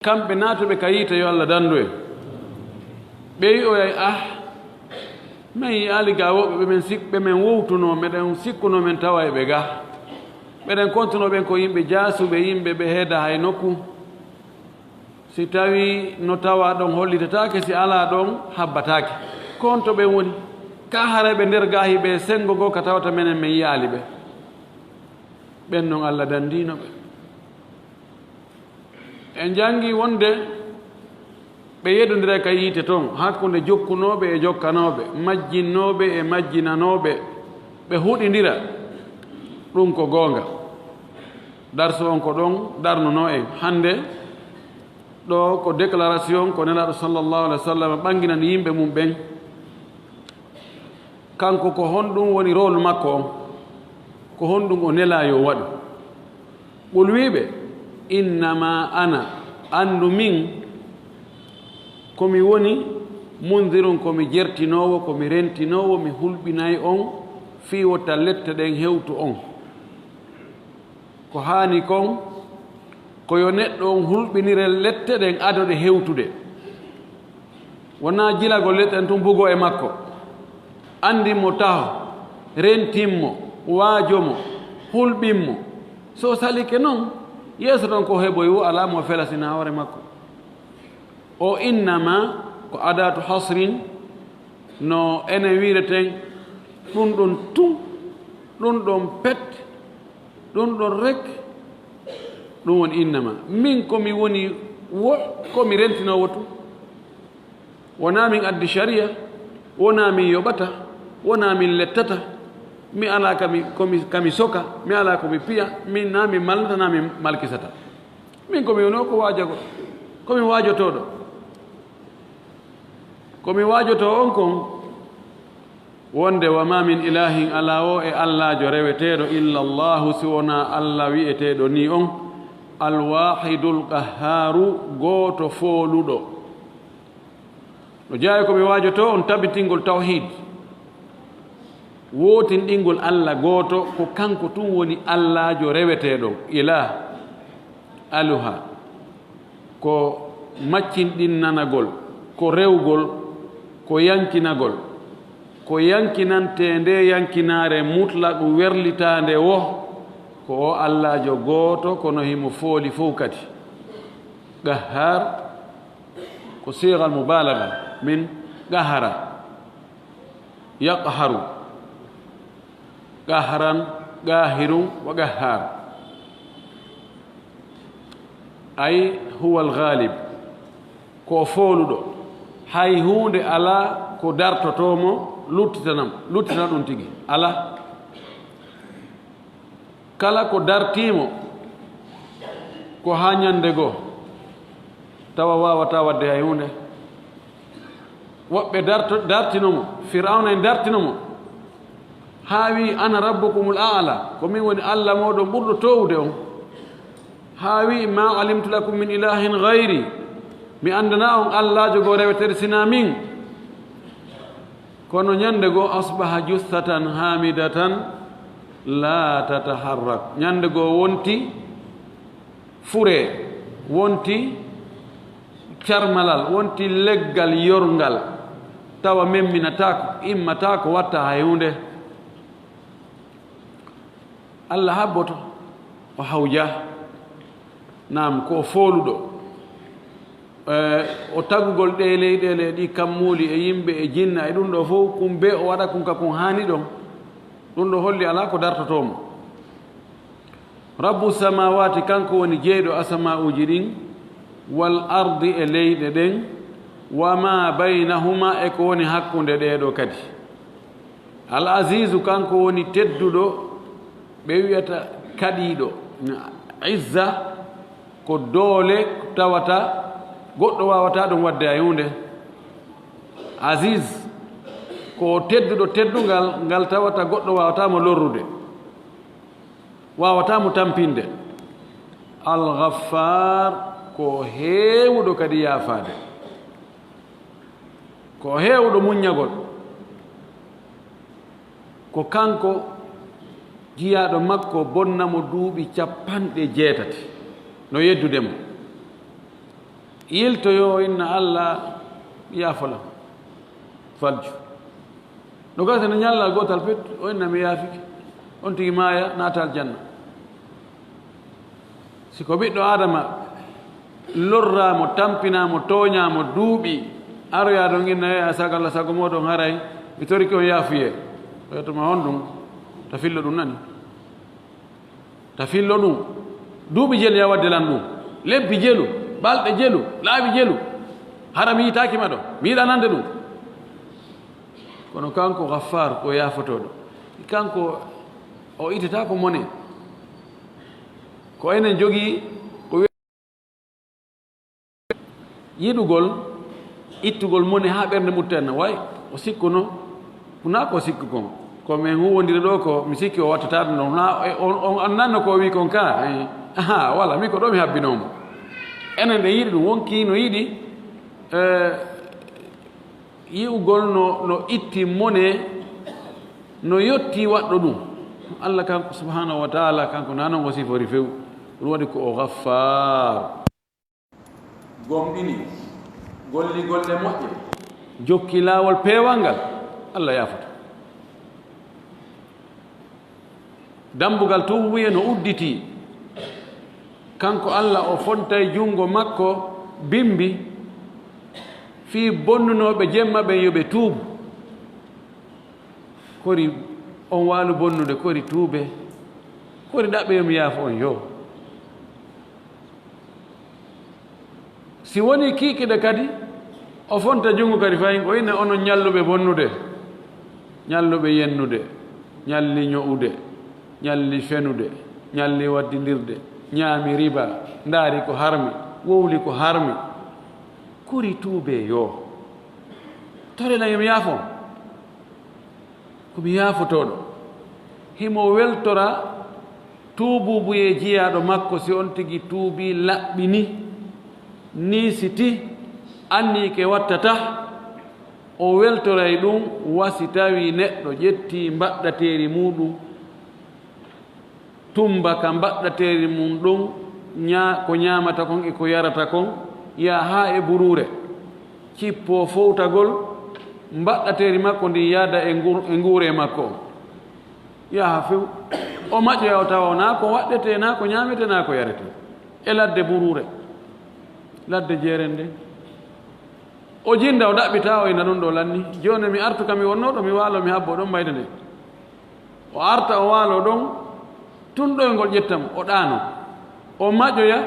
kamɓe naatuɓe ka yiite yo Allah dandu en ɓe wi o yay min yiyaali ga woɓɓe ɓe men wowtuno meɗen sikkuno men tawa e ɓe ga ɓeɗen kontuno ɓen ko yimɓe jaasuɓe yimɓe ɓe heeda hay nokku si tawi no tawa ɗon hollitatake si ala ɗon habbatake konto ɓen woni ka haraɓe nder gahi ɓe sengo go ka tawata menen min yiyaali ɓe ɓen noon Allah dandino ɓe en jangi wonde ɓe yeddodira ka yiite toon hakkunde jokkunoɓe e jokkanoɓe majjinnoɓe e majjinanoɓe ɓe huɗidira ɗum ko goonga darso on ko ɗon darnuno en hande ɗo ko déclaration ko nelaɗo sallllahu alih wa sallam ɓanginani yimɓe mum ɓen kanko ko honɗum woni rôle makko on ko honɗum o nela yo waɗu ɓol wiɓe innama ana andu min komi woni mundirun komi jertinowo komi rentinowo mi hulɓinayi on fi wotta lette ɗen hewtu on ko haani kon ko yo neɗɗo on hulɓinire lette ɗen adoɗe hewtude wona jilago lette ɗen tum bugo e makko andinmo taho rentinmo waajomo hulɓinmo so salike noon yeeso ton ko heɓoy wo ala mo felasina hoore makko o innama ko adatu hasrin no enen wireten ɗum ɗon tum ɗum ɗon pet ɗum ɗon rek ɗum woni innama min komi woni wo komi rentinowo tum wona min addi sharia wona min yoɓata wona min lettata mi ala kami soka mi ala komi piya min na mi malnata na mi malkisata min komi woni o ko waajago komi waajotoɗo komi waajoto on kon wonde wama min ilahin ala o e allahjo reweteɗo illa llahu si wona allah wi'eteɗo ni on alwahidul qahharu gooto fooluɗo no jeeyi komi waajoto on tabitingol tawhid wootinɗingol allah gooto ko kanko tun woni allahjo reweteɗo ilah aluha ko maccinɗinnanagol ko rewgol ko yankinagol ko yankinante nde yankinare mutlaqu werlitande wo ko o allahjo gooto kono himo fooli fof kadi qahhar ko sigal mubalaga min qahara yaqharu qahran qahirun wa qahhar ay huwa alghalib ko fooluɗo hay hunde ala ko dartotomo luttita ɗum tigi ala kala ko dartimo ko ha ñande goo tawa wawata wadde hay hunde woɓɓe dartinomo firawna en dartinomo ha wi ana rabbukumul a'la ko min woni allah moɗon ɓurɗo towde on ha wi ma alimtu lakum min ilahin gayri mi andana on allahjo goo rewetere sina min kono ñande goo asbaha jussatan hamidatan la tataharrak ñande goo wonti fure wonti carmalal wonti leggal yorngal tawa memminatako immatako watta hay hunde allah habboto o hawja nam ko fooluɗo o tagugol ɗe leyɗele ɗi kammuli e yimɓe e jinna e ɗum ɗo fof kum be o waɗa kum ka kum haani ɗon ɗum ɗo holli ala ko dartotomo rabbu samawati kanko woni jeyɗo asama'uji ɗin wal ardi e leyɗe ɗen wa ma baynahuma e ko woni hakkunde ɗeɗo kadi al asisu kanko woni tedduɗo ɓe wiyata kaɗiɗo izza ko doole tawata goɗɗo wawata ɗum wadde hay hunde asis ko tedduɗo teddungal ngal tawata goɗɗo wawatamo lorrude wawatamo tampinde alghaffar ko heewuɗo kadi yaafade ko heewuɗo muññagol ko kanko jiyaɗo makko bonnamo duuɓi 60 no yeddudemo yiltoyo inna Allah yaafola falju no gasa no ñalla gotal pet o inna mi yaafiki on tigi maaya natal janna siko ɓiɗɗo adama lorramo tampinamo toñamo duuɓi aroya ɗon inna a sagalla sago moɗon haray mi toriki on yaafuye oyatoma on ɗum ta fillo ɗum nani ta fillo ɗum duuɓi jelu ya wadde lan ɗum lebbi jelu balɗe jelu laaɓi jelu hara mi yitakima ɗo mi yiɗa nande ɗum kono kanko gaffar ko yaafotoɗo kanko o itata ko mone ko enen jogii ko yiɗugol ittugol mone ha ɓernde muttenna way o sikkuno wona ko sikku kon ko min huwodira ɗo ko mi sikki o wattata ɗum ɗon on nanno ko wi kon ka aha wala min ko ɗo mi habbinomo enen ɗe yiɗi ɗum wonki no yiɗi yi'ugol no itti mone no yotti waɗɗo ɗum Allah kanko subhanahu wa taala kanko nanon o sifori few ɗum waɗi ko o gaffar gomɗini golli golle moƴƴe jokki laawol peewal ngal Allah yaafata dambugal tuubuye no udditi kanko Allah o fontay jungo makko bimbi fii bonnunoɓe jemma ɓen yo ɓe tuubu kori on waalu bonnude kori tuube kori ɗaɓɓe yomi yaafo on yo si woni kiikiɗe kadi o fonta jungo kadi fayin o ina onon ñalluɓe bonnude ñalluɓe yennude ñalli ño'ude ñalli fenude ñalli waddindirde ñaami riba ndaari ko harmi wowli ko harmi kori tuube yo torela yomi yaafo komi yaafotoɗo himo weltora tuububuye jiyaɗo makko si on tigi tuubi laɓɓini ni siti anni ke wattata o weltoray ɗum wasi tawi neɗɗo ƴetti mbaɗɗateri muɗum tumba ka mbaɗɗateri mum ɗum ko ñamata kon e ko yarata kon ya ha e burure cippo fowtagol mbaɗɗateri makko ndi yaada e nguure makko yaha few o maƴƴoya o tawa na ko waɗɗete na ko ñamete na ko yarete e ladde burure ladde jeeren nde o jinda o ɗaɓɓita o ina ɗum ɗo lanni joni mi artu kam mi wonnoɗo mi waalo mi habbo ɗon mbayde nde o arta o waalo ɗon tun ɗoyngol ƴettam o ɗaano o maƴƴoya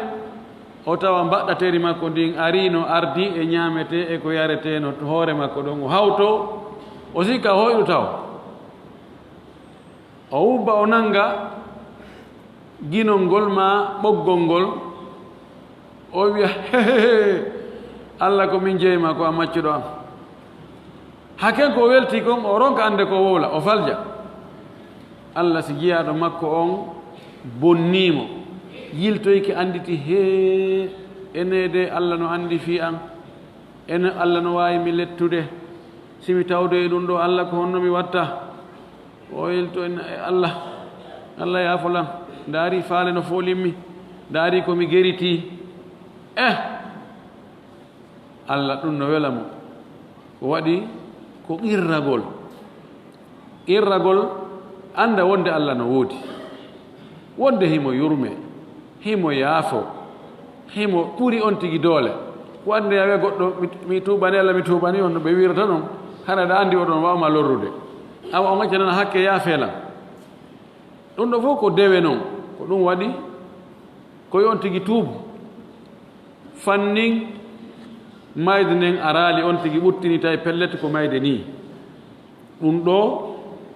o tawa mbaɗɗateri makko ndin arino ardi e ñamete e ko yarete no hoore makko ɗon o hawto o sikka hoyɗu taw o wubba o nanga ginol ngol ma ɓoggol ngol o wiya Allah ko min jeyma ko a maccuɗo am haken ko welti kon o ronka ande ko wowla o falja Allah si jiyaɗo makko on bonnimo yiltoyki anditi he enede Allah no andi fi an ene Allah no wawi mi lettude simi tawde e ɗum ɗo Allah ko honno mi watta o yilto en Allah yaafolam ndaari faale no folimmi ndaari komi geriti Allah ɗum no wela mo ko waɗi ko irragol anda wonde Allah no woodi wonde himo yurme himo yaafo himo ɓuri on tigi doole ko ande yawe goɗɗo mi tuubani Allah mi tuubani on no ɓe wirata ɗon hana ɗa andi oɗon wawma lorrude awa o gaccanana hakke yaafeelam ɗum ɗo fof ko dewe noon ko ɗum waɗi koye on tigi tuubu fannin mayde nden araali on tigi ɓuttinita e pellete ko mayde ni ɗum ɗo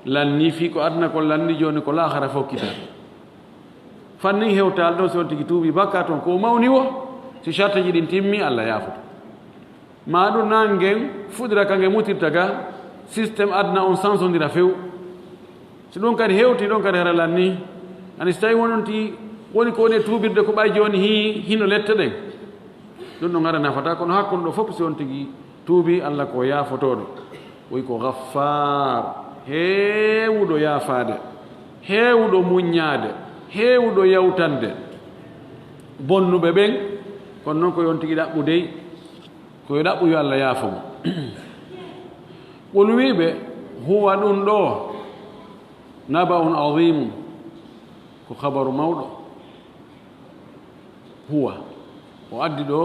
lanni fi ko aduna ko lanni joni ko lahara fokkita fannin hewtal ɗon si on tigi tuubi bakka toon ko mawni wo si charte ji ɗin timmi Allah yaafoto ma ɗum nangen fuɗira kange mutirta ga systéme aduna on sansodira few so ɗum kadi hewti ɗon kadi hara lanni ani so tawi wononti woni ko woni tuubirde ko ɓay joni hino lette ɗen ɗum ɗon ara nafata kono hakkude ɗo fof si on tigi tuubi Allah ko yaafotoɗo woy ko gaffar heewuɗo yaafaade heewuɗo muññaade heewuɗo yawtande bonnuɓe ɓen kono noon ko yon tigi ɗaɓɓu dey koyo ɗaɓɓu yo Allah yaafo mo qul wiiɓe huwa ɗum ɗo naba'un azimum ko habaru mawɗo huwa o addi ɗo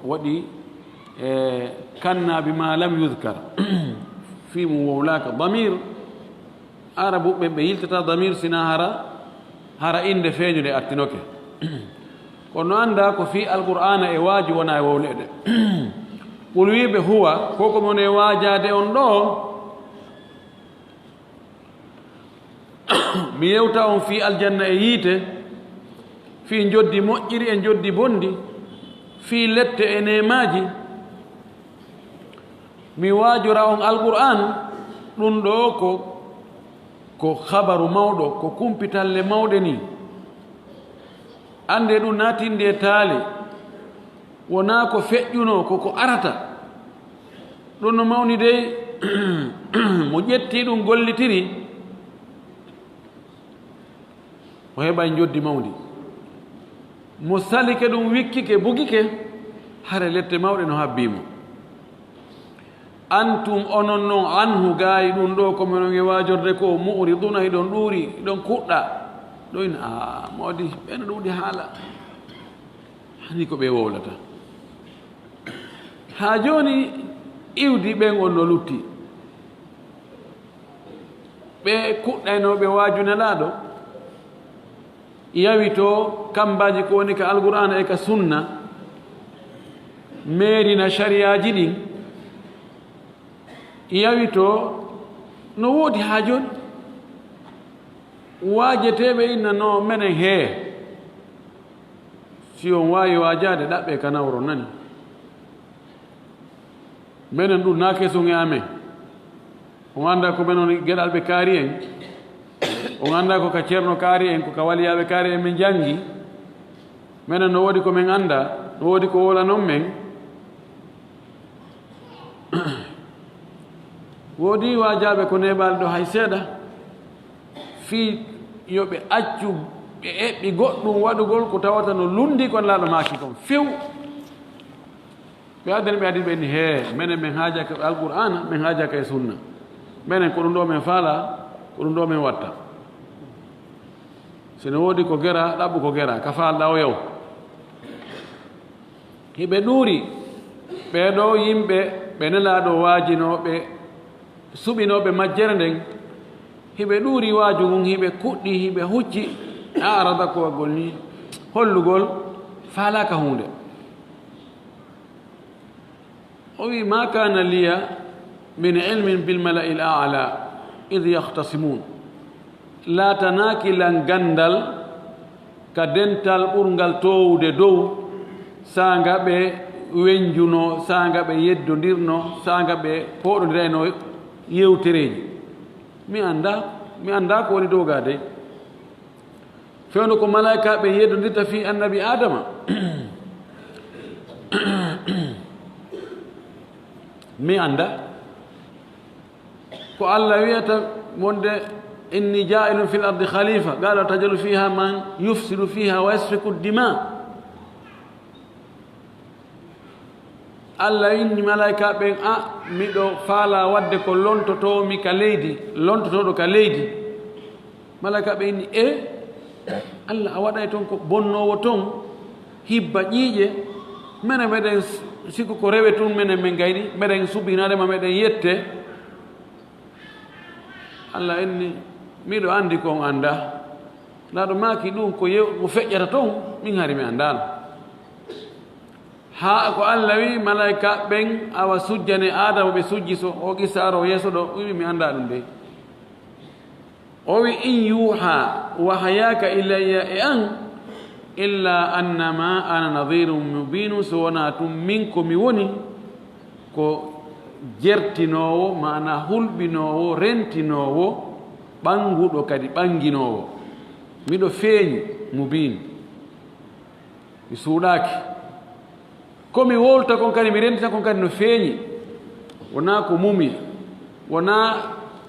waɗi kanna bima lam yudkar fi mum wowlaka damir arabuɓe ɓe yiltata damir sina hara inde feeñude artinoke kono annda ko fi alqur'ana e waaji wona e wowleɗe qul wiiɓe huwa koko mon e waajade on ɗo mi yewta on fi aljanna e yiite fi joddi moƴƴiri e joddi bondi fi lette e nemaji mi waajora on alqur'an ɗum ɗo ko habaru mawɗo ko kumpitalle mawɗe ni ande ɗum natinde e taali wona ko feƴƴuno koko arata ɗum no mawni dey mo ƴetti ɗum gollitiri o heɓa joddi mawdi mo salike ɗum wikkike bugike hare lette mawɗe no habbimo antum onon noon anhu gaayi ɗum ɗo kominon e waajorde ko mu'riduna hiɗon ɗuuri hiɗon kuɗɗa ɗo ina mawdi ɓeno ɗuuɗi haala hani ko ɓe wowlata haa jooni iwdi ɓen on no lutti ɓe kuɗɗaynoɓe waajuneɗaaɗo yawi to kambaji ko woni ka alqur'ana e ka sunna meerina shariyaji ɗin yawi to no woodi haa jooni waajeteɓe inna no menen hee si on waawi waajade ɗaɓɓe ka nawro nani menen ɗum naa kesun e amen on annda ko men on geɗalɓe kaari en on annda ko ka ceerno kaari en ko ka waliyaɓe kaari en min janngi menen no woodi ko min annda no woodi ko wola noon men woodi waajaɓe ko neɓaali ɗo hay seeɗa fii yo ɓe accu ɓe eɓɓi goɗɗum waɗugol ko tawata no lundi kon laaɗo maaki kon few ɓe addani ɓe adi ɓe ni hee minen min haajaka e alqur'ana min haajaka e sunna minen ko ɗum ɗo min faala ko ɗum ɗo min watta sino woodi ko gera ɗaɓɓu ko gera ka faalɗa o yaw hiɓe ɗuuri ɓeeɗo yimɓe ɓe nelaaɗo waajinooɓe suɓinooɓe majjere nden hiɓe ɗuuri waaju mum hiɓe kuɗɗi hiɓe hucci a arada kowagol ni hollugol faalaaka huunde o wi ma kana liya min ilmin bilmala'i l a'la id yahtasimun laatanaaki lan ganndal ka dental ɓurgal towude dow saanga ɓe weñjuno saanga ɓe yeddondirno saanga ɓe pooɗondirayno yewtereeji mi annda ko woni dow gaa dey fewno ko malaika ɓe yeddondirta fi annabi adama mi annda ko allah wiyata wonde inni jaa'ilun fi l ardi khalifa qala tajalu fiha man yufsidu fiha wa yasfiku dima allah inni malaika ɓen miɗo faala wadde ko lontotomi ka leydi lontotoɗo ka leydi malaika ɓe inni allah a waɗay toon ko bonnowo toon hibba ƴiiƴe mene meɗen sikku ko rewe tun menen min gayɗi meɗen subinadema meɗen yette allah inni miɗo anndi kon annda laaɗo maaki ɗum ko feƴƴata toon min hari mi anndano haa ko allah wi malaika ɓen awa sujjane adama ɓe sujji so o qissa aro yeeso ɗo wi mi annda ɗum de o wi in yuha wahayaka ilayya e an illa annama ana nadirum mubinu so wona tum min komi woni ko jertinowo mana hulɓinowo rentinowo ɓanguɗo kadi ɓanginowo miɗo feeñi mubin mi suuɗaki komi wolta kon kadi mi rendita kon kadi no feeñi wona ko mumi wona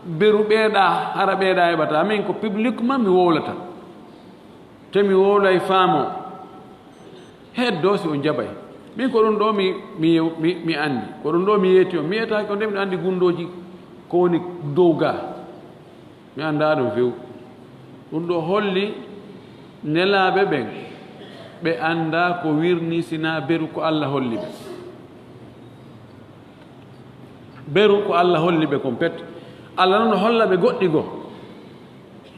beru ɓeeɗa hara ɓeeɗa heɓata min ko publiquement mi wowlata te mi wowlay faamo heddo si o jabay min ko ɗum ɗo mi anndi ko ɗum ɗo mi yeeti on mi yetaaki ko nde miɗo anndi gunndooji ko woni dow ga mi anndaa ɗum few ɗum ɗo holli nelaaɓe ɓen ɓe anndaa ko wirni sinaa beru ko Allah holli ɓe beru ko Allah holli ɓe kon pet Allah noon holla ɓe goɗɗi goo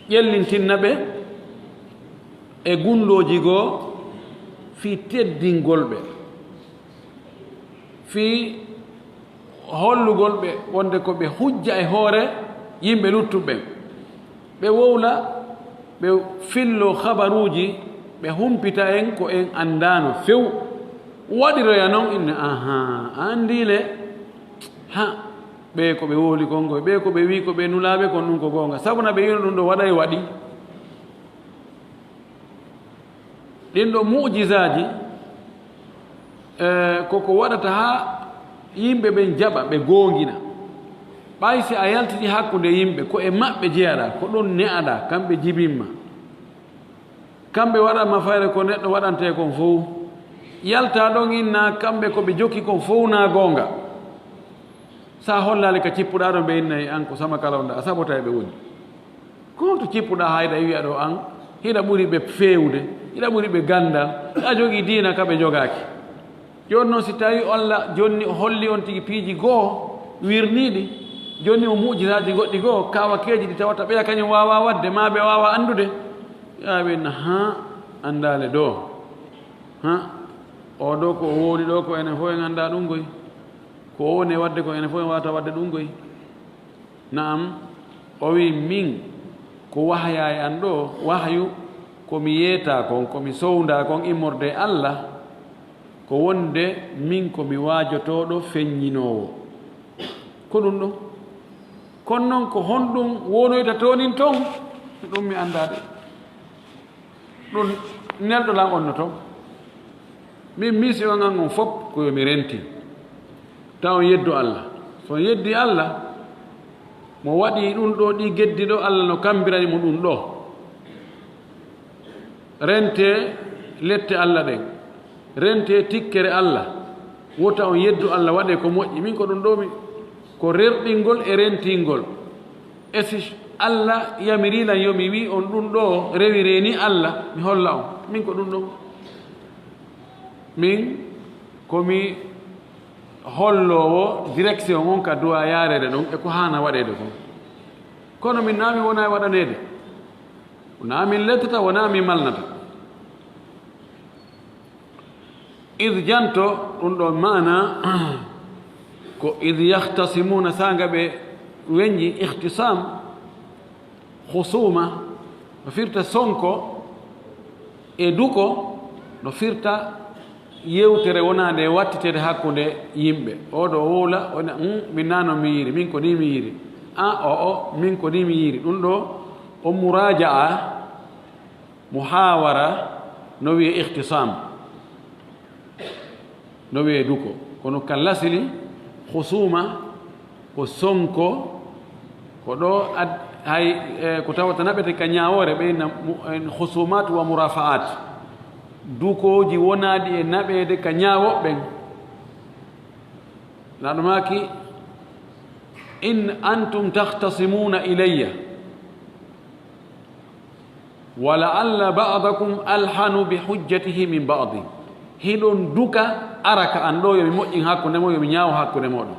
ƴellintinna ɓe e gunndooji goo fii teddingol ɓe fii hollugol ɓe wonde ko ɓe hujja e hoore yimɓe luttuɓe ɓe wowla ɓe fillo habaruuji ɓe humpita en ko en anndaano few waɗiroya noon inne anndile ha ɓe ko ɓe wohli kon ngoy ɓe ko ɓe wi ko ɓe nulaaɓe kon ɗum ko goonga sabu na ɓe yino ɗum ɗo waɗa waɗi ɗin ɗo mu'jizaaji koko waɗata haa yimɓe ɓen jaɓa ɓe goongina ɓay si a yaltiti hakkunde yimɓe ko e maɓɓe jeyaɗa ko ɗon ne'aɗa kamɓe jibinma kamɓe waɗanma fayre ko neɗɗo waɗante kon fof yalta ɗon inna kamɓe ko ɓe jokki kon fof na goonga sa hollali ka cippuɗa ɗo ɓe innayi an ko sama kalawda a sabota e ɓe woni ko to cippuɗa hayda e wiya ɗo an hiɗa ɓuri ɓe fewde hiɗa ɓuri ɓe gandal a jogii diina ka ɓe jogaaki joni noon si tawi Allah jonni o holli on tigi piiji goo wirniiɗi jonni o mu'jizaaji goɗɗi goo kawakeeji ɗi tawata ɓeya kañum waawa waɗde ma ɓe waawa anndude yaɓenna ha anndaale ɗo ha o ɗo ko o wooni ɗo ko enen fof en annda ɗum goy ko o woni waɗde ko enen fof en wawata waɗde ɗum goy naam o wi min ko wahaya e an ɗo wahyu komi yeeta kon komi sownda kon immorde Allah ko wonde min komi waajotoɗo feññinoowo ko ɗum ɗo kono noon ko honɗum wonoyta tonin ton ɗum mi anndaade ɗum nelɗo lan on no ton min misi on an on fof ko yomi renti taw on yeddu Allah so on yeddi Allah mo waɗi ɗum ɗo ɗi geddi ɗo Allah no kambirani mo ɗum ɗo rente lette Allah ɗen rente tikkere Allah wota on yeddu Allah waɗe ko moƴƴi min ko ɗum ɗo mi ko rerɗingol e rentingol e si Allah yamirilan yo mi wi on ɗum ɗo rewireni Allah mi holla on min ko ɗum ɗo min komi hollowo direction on ka duwa yarede ɗon e ko hana waɗede kon kono min naami wona e waɗanede wona min lettata wona min malnata id janto ɗum ɗo mana ko id yahtasimuna sanga ɓe weññi ihtisam husuma no firta sonko e duko no firta yewtere wonande wattitede hakkunde yimɓe oɗo wowla ona min nano mi yiri min ko ni mi yiri o min ko ni mi yiri ɗum ɗo o muraja'a muhawara no wiye ihtisam no wiye duko kono kan lasili husuma ko sonko ko ɗo hay ko tawata naɓete ka ñawore ɓeyna husumat wa murafa'at dukoji wonaɗi e naɓede ka ñawoɓɓen naɗumaki in antum tahtasimuna ilayya wa la'alla ba'dakum alhanu bi hujjatihi min ba'di hiɗon duka araka an ɗo yomi moƴƴin hakkunde mo yomi ñaawo hakkunde moɗon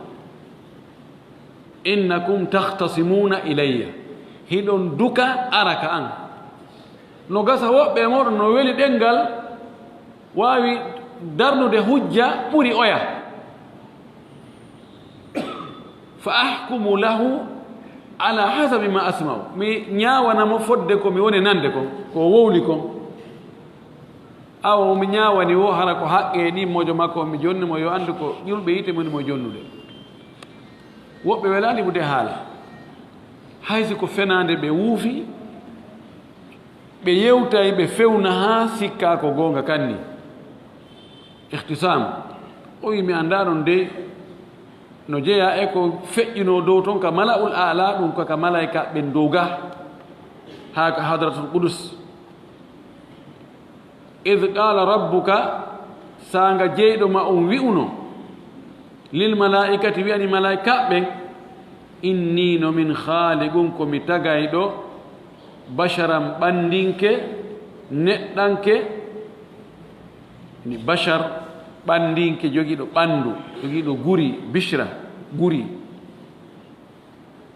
innakum tahtasimuna ilayya hiɗon duka araka an no gasa woɓɓe moɗon no weli ɗengal wawi darnude hujja ɓuri oya fa ahkumu lahu ala hasabi ma asma'u mi ñawanamo fodde ko mi woni nande kon ko wowli kon awa mi ñawani wo hara ko haqqe ɗi mojo makko mi jonnimo yo andu ko ƴulɓe yite moni mo jonnude woɓɓe welani ɓude haala haysi ko fenande ɓe wuufi ɓe yewtay ɓe fewna ha sikka ko gonga kanni ihtisam o wi mi annda ɗon de no jeeya e ko feƴƴino dow toon ka mala'ul ala ɗum kaka malayka ɓen dow ga ha ka hadratul qudus id qala rabbuka sanga jeyɗo ma on wi'uno lil malaikati wi'ani malaikaɓe inni no min khaliqun ko mi tagayɗo basharan ɓandinke neɗɗanke ni bashar ɓandinke jogiiɗo ɓandu jogiiɗo guri bishra guri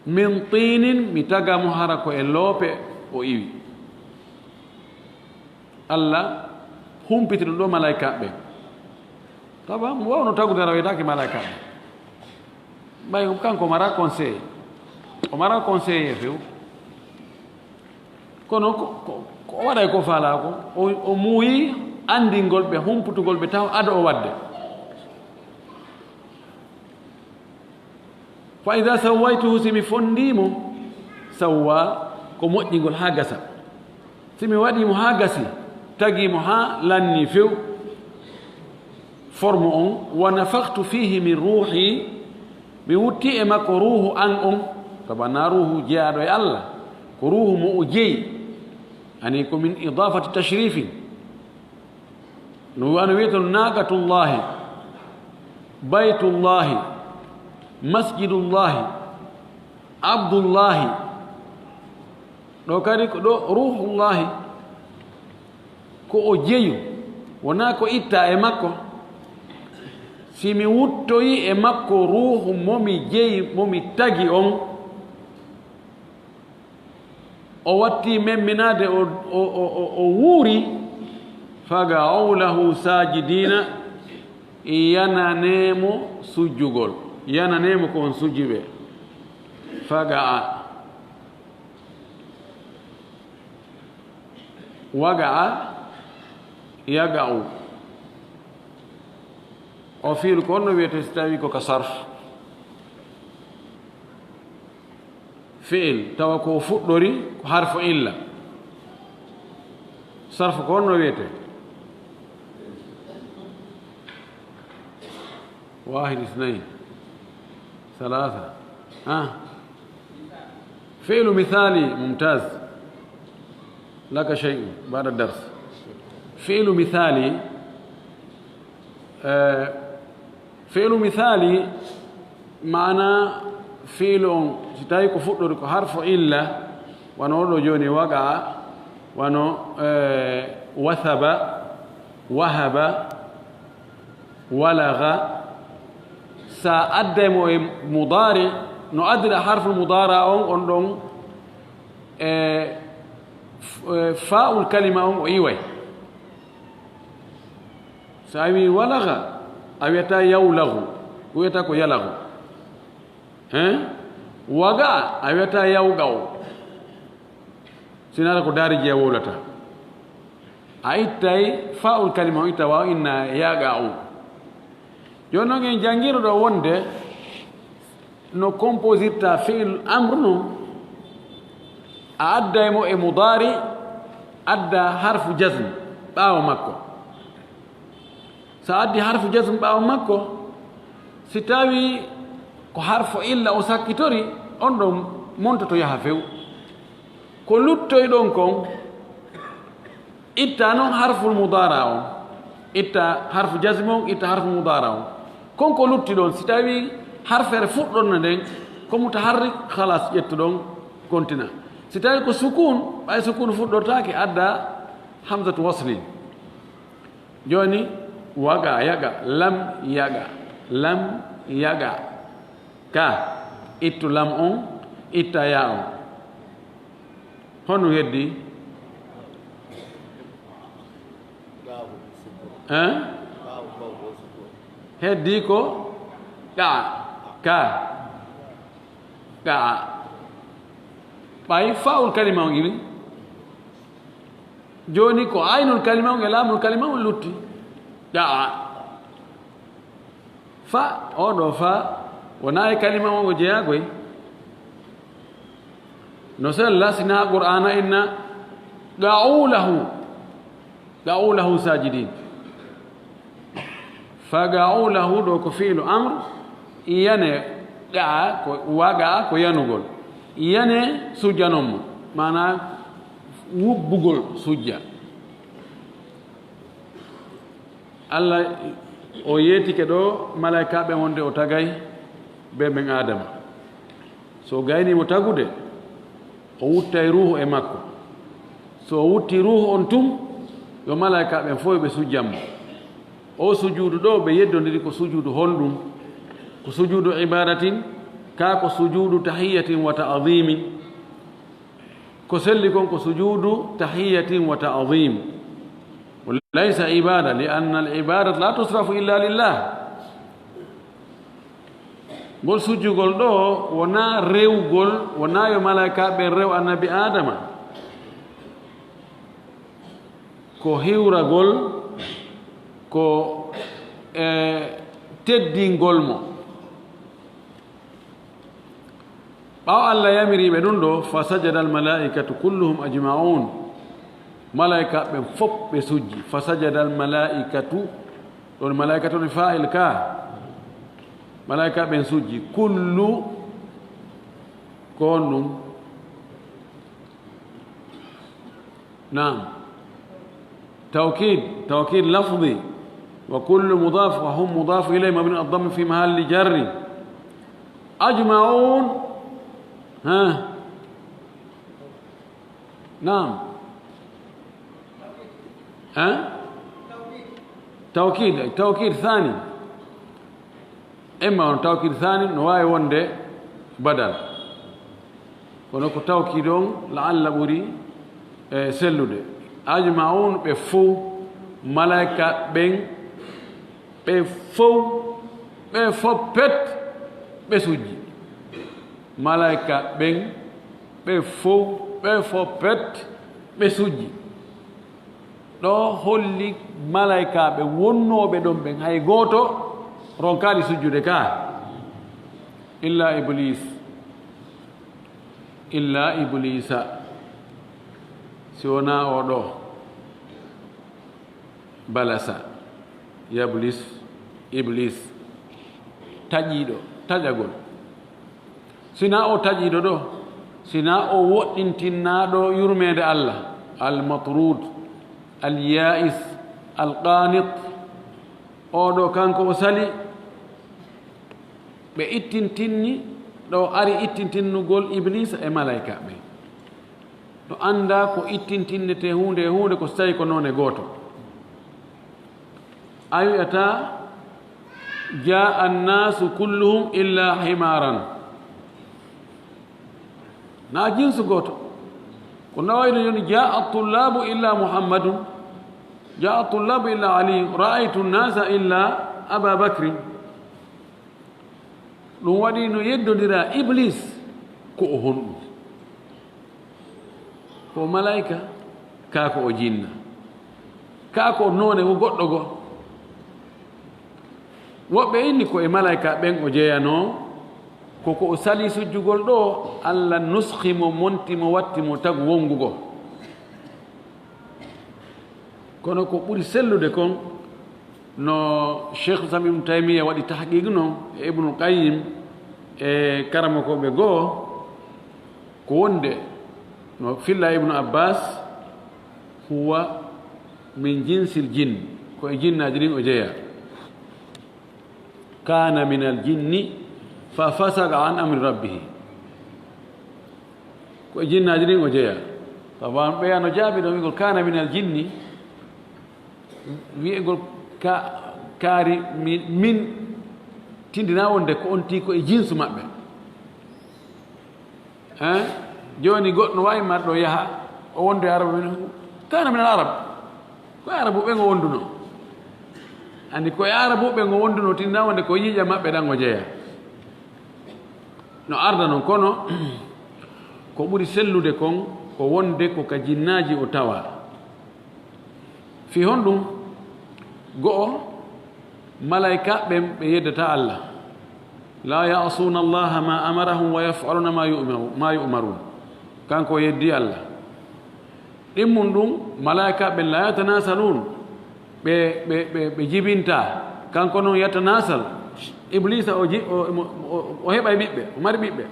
min tinin mi tagamo hara ko e loope o iwi allah humpitino ɗo malaikaɓe taba mo wawno tagude rawetake malaikaɓe ɓay kanko mara conseil o mara conseiller few kono ko waɗay ko faala ko o muuyi andingol ɓe humputugol ɓe taw ada o wadde fa ida sawaytuhu simi fondimo sawwa ko moƴƴingol ha gasa simi waɗimo ha gasi tagimo ha lanni few forme on wa nafaktu fihi min ruhi mi wutti e makko ruhu an on tabana ruhu jeyaɗo e allah ko ruhu mo o jeyi ani ko min idafati tashrifin no wano wiyeteno naqatullahi baytullahi masjidullahi abdullahi ɗo kadi ko ɗo ruhullahi ko o jeyu wona ko itta e makko si mi wuttoyi e makko ruhu momi jeyi momi tagi on o watti memminade o wuuri faga awlahu sajidina yananemo sujjugol yananemo ko on sujjiɓe faga a waga a yaga u o fiilu ko onno wiyete so tawi ko ka sarf fi'il tawa ko fuɗɗori ko harfu illa sarf ko onno wiyete واحد اثنين ثلاثة فعل مثالي ممتاز لك شيء بعد الدرس فعل مثالي فعل مثالي معنى فعل ستايك فطرك حرف إلا ونقول جوني وقع ونو وثب وهب ولغ سأدم مضارع نؤدي حرف المضارع on ɗon فاء الكلمة on إيوي سأوي ولغ أويتا يولغ ويتا كو يلغ وغا أويتا يوغو سنالا كو داري جي وولتا أيتاي فاء الكلمة إيتا وإن يغاو joni noon en jangino ɗo wonde no composirta fi'l amre no a adda mo e mudari adda harfu jazm ɓaawo makko so addi harfu jazm ɓaawo makko si tawi ko harfu illa o sakkitori on ɗon montoto yaha few ko luttoy ɗon kon itta noon harful mudara on itta harfu jazm on itta harfu mudara on konko lutti ɗon si tawi harfere fuɗɗon no nden ko mutaharrik halas ƴettuɗon continue si tawi ko sukun ɓay sukun fuɗɗortake adda hamsatu wasli joni waga yaga lam yaga ka ittu lam on itta ya on hono heddi heddi ko ka ɓay fa'ul kalima on iwi joni ko aynul kalima on e laamul kalima on lutti fa oɗo fa wona e kalima on o jeyagoy no sella sina qur'ana inna ga'ulahu sajidin faga'ulahu ɗo ko fi'lu amr iyane ɗa ko waga ko yanugol iyane sujjanommo mana wubbugol sujja Allah o yeetike ɗo malaikaɓe wonde o tagay be ɓen adama so gaynimo tagude o wuttay ruhu e makko so o wutti ruhu on tum yo malaikaɓen fof ɓe sujjanmo o sujuudu ɗo ɓe yeddodiri ko sujuudu honɗum ko sujuudu ibadatin ka ko sujuudu tahiyatin wa ta'dhimin ko selli kon ko sujuudu tahiyatin wa ta'dhim laysa ibada li anna al ibadata la tusrafu illa lillah gol sujjugol ɗo wona rewgol wona yo malaikaɓe rew annabi adama ko hiwragol ko teddingol mo ɓaw allah yamiriɓe ɗum ɗo fa sajada al malaikatu kulluhum ajmaun malaikaɓe fof ɓe sujji fa sajada al malaikatu ɗon malaikatu ni fa'il ka malaikaɓen sujji kullu ko on ɗum nam توكيد لفظي وكل مضاف وهم مضاف إليه مبني الضم في محل جر أجمعون ها نعم ها توكيد ثاني إما توكيد ثاني نواي وندي بدل ونكو توكيدون لعل بري سلودي ajmaun ɓe fof malaika ɓen ɓe fof pet ɓe sujji malaika ɓen ɓe fof pet ɓe sujji ɗo holli malaikaɓe wonnoɓe ɗon ɓen hay gooto ronkaɗi sujjude ka illa iblisa si wona o ɗo balasa iblis taƴiɗo taƴagol sina o taƴiɗo ɗo sina o woɗɗintinnaɗo yurmede allah almatrud alyais alqanit oɗo kanko o sali ɓe ittintinni ɗo ari ittintinnugol iblisa e malaika ɓe to anda ko ittintinnete hunde ko so tawi ko noon e gooto a wiyata jaa annasu kulluhum illa himaran na jinsu gooto ko nawayno joni jaa tullabu illa muhammadun jaa tullabu illa ali ra'aytu nnasa illa aba bakrin ɗum waɗi no yeddodira iblis ko o honɗum ko malaika ka ko o jinna ka ko noone ko goɗɗo go woɓɓe inni ko e malaika ɓen o jeeyano koko o sali sujjugol ɗo allah nuskhi mo monti mo watti mo tagu wongugo kono ko ɓuri sellude kon no cheikh islam ibnu taymiya waɗi tahqiq noon e ibnul qayyim e karama koɓe goo ko wonde no filla ibnu abbas huwa min jinsil jinn ko e jinnaji ɗin o jeeya kana min al jinni fa fasaga an amri rabbihi ko e jinnaji ɗin o jeeya tawan ɓeyano jaabi ɗo wigol kana min al jinni wiyegol kaari min tindina wonde ko on ti ko e jinsu maɓɓe joni goɗɗo wawi marɗo yaha o wonde arabe men kana min al arab ko arabu ɓe ngo wonduno andi koye arabu ɓe ngo wonduno tindina wonde ko yiiƴa maɓɓe ɗan o jeeya no arda noon kono ko ɓuri sellude kon ko wonde ko ka jinnaji o tawa fi honɗum go'o malaika ɓen ɓe yeddata allah la ya'suna allaha ma amarahum wa yaf'aluna ma yu'marun kanko yeddi allah ɗimmum ɗum malaika ɓen la yatanasalun ɓe jibinta kanko noon yatanasal iblisa o heɓay ɓiɓɓe o mari ɓiɓɓe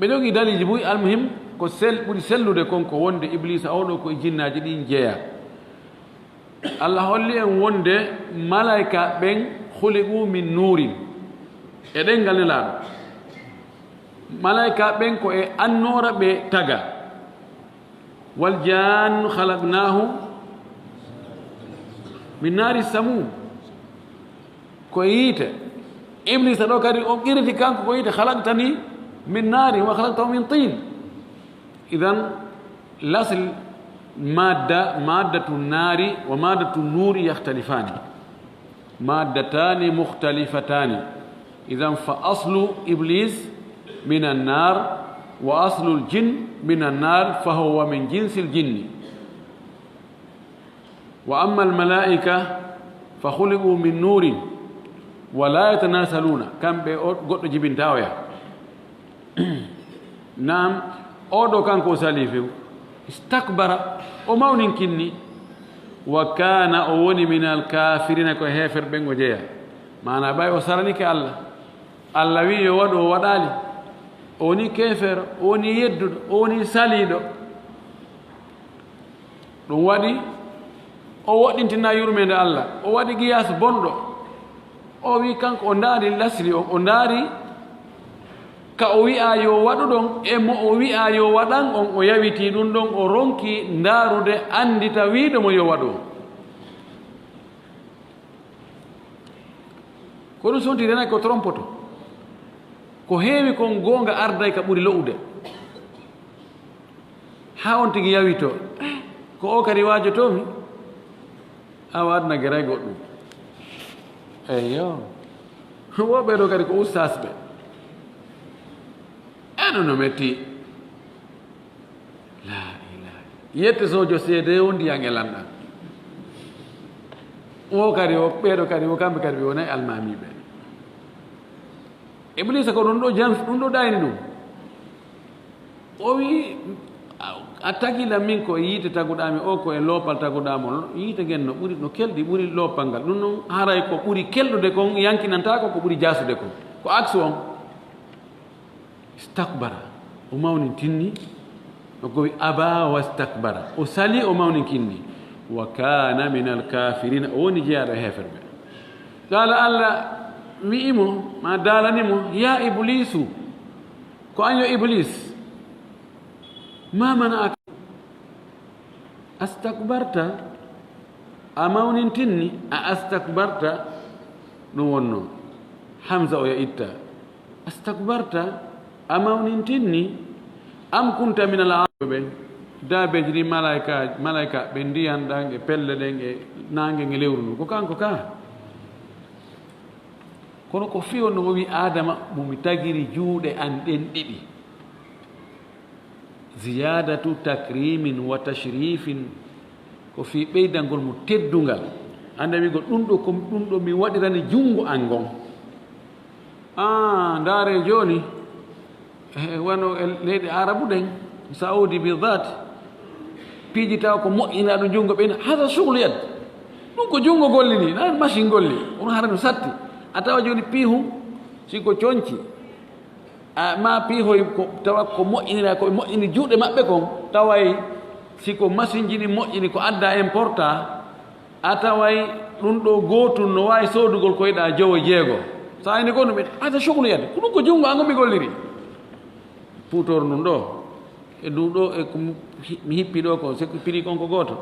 ɓe jogii daliji buy almuhim ko ɓuri sellude kon ko wonde iblisa oɗo koye jinnaji ɗin jeeya allah holli en wonde malaika ɓen huliqu min nuurin e ɗengal nelaaɗo malaika ɓen ko e annora ɓe taga wal jannu halaqnahu min naari samum ko yiite iblisa ɗo kadi o ɓiriti kanko ko yiite halaqtani min naari wa halaqtahu min tin idan lasl maddatu النار ومادة النور يختلفان مادتان مختلفتان إذن فأصل إبليس من النار وأصل الجن من النار فهو من جنس الجن وأما الملائكة فخلقوا من نور ولا يتناسلون كم بقول جبين تاويا نعم أودو كان كوساليفيو استكبر ومون كني وكان أوني من الكافرين كو هيفر بن وجيا معنا باي وسرني كالله الله وي يودو ودالي أوني كافر أوني يدد أوني ساليدو ɗum waɗi o woɗɗintina yurmede allah o waɗi giyas bonɗo o wi kanko o ndaari lasli o o ndaari ka o wi'a yo waɗu ɗon e mo o wi'a yo waɗan on o yawiti ɗum ɗon o ronki ndaarude andita wiiɗo mo yo waɗu ko ɗum sontirenaki ko trompoto ko heewi kon goonga arday ka ɓuri lo'ude haa on tigi yawito ko o kadi waajotomi a waɗna geray goɗɗum eyyo woɓɓe ɗo kadi ko ustas ɓe eno no metti la ilaha yette sojo seede o ndiyan e lanɗan o kadi o ɓeeɗo kadi o kamɓe kadi ɓe wonayi almamiɓe iblisa ko ɗum ɗo jam ɗum ɗo ɗayni ɗum o wi a tagila min ko yiite taguɗami o ko e loopal taguɗamo yiite gen no ɓuri no kelɗi ɓuri loopal ngal ɗum noon haray ko ɓuri kelɗude kon yankinantako ko ɓuri jasude kon ko axe on istakbara o mawnin tinni o gowi aba wastakbara o sali o mawnin kinni wa kana min alkafirina o woni jeeyaɗo e heferɓe qala allah wi'imo ma dalanimo ya iblisu ko an yo iblis ma mana'aka astakbarta a mawnin tinni a astakbarta ɗum wonno hamsa o ya itta astakbarta a mawnin tinni am kunta min al ɓe daabeji ɗi malaika ɓe ndiyan ɗan e pelle ɗen e nangue nge lewru ndu ko kanko ka kono ko fiyo no o wi adama momi tagiri juuɗe an ɗen ɗiɗi ziyadatu takrimin wa tashrifin ko fi ɓeydangol mo teddungal andamigo ɗum ɗo ko ɗum ɗo mi waɗirani junngo an ngon ndaare joni wano e leyɗe arabu ɗen saudi bidat piiji taw ko moƴƴinaɗo junngo ɓen hada suhlu yad ɗum ko junngo gollini nan machine golli on hara no satti a tawa joni piihu siko coñci ma piihoy ko tawa ko moƴƴinira koɓe moƴƴini juuɗe maɓɓe kon taway siko machine ji ɗi moƴƴini ko adda importa a taway ɗum ɗo gootum no wawi soodugol ko yiɗa jowo jeego so ayni ko ɗum hada suhlu yad ko ɗum ko junngo ango mi golliri puutor num ɗo e ndu ɗo e ko mi hippi ɗo ko seko prix konko gooto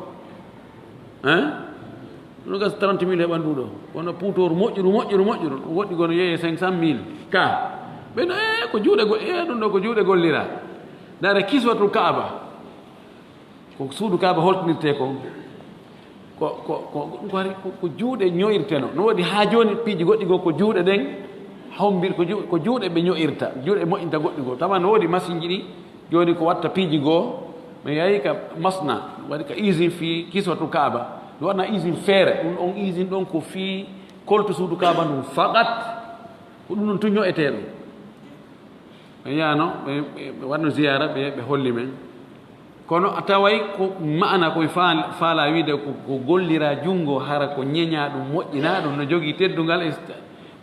ɗum gas 30 mille heɓa ndu ɗo kono puutor moƴƴuru moƴƴuru moƴƴuru ɗum woɗɗi gono yeeye 500 mille ka ɓeno ko juuɗe ɗum ɗo ko juuɗe gollira dare kiswatul kaaba ko suudu kaaba holtinirte kon ko juuɗe ñoyirteno no waɗi ha joni piiji goɗɗi goo ko juuɗe ɗen hombir ko juuɗe ɓe ño'irta juuɗe moƴƴinta goɗɗi goo tawa no woodi machine ji ɗi joni ko watta piiji goo mi yahi ka masna waɗi ka usine fi kiswatul kaaba no waɗna usine feere ɗum on usine ɗon ko fi kolto suudu kaaba ndum faqat ko ɗum ɗon to ño'ete ɗum ɓe yano ɓe waɗno ziyara ɓe holli men kono a taway ko ma'ana koye faala wiide ko gollira junngo hara ko ñeña ɗum moƴƴina ɗum no jogii teddungal e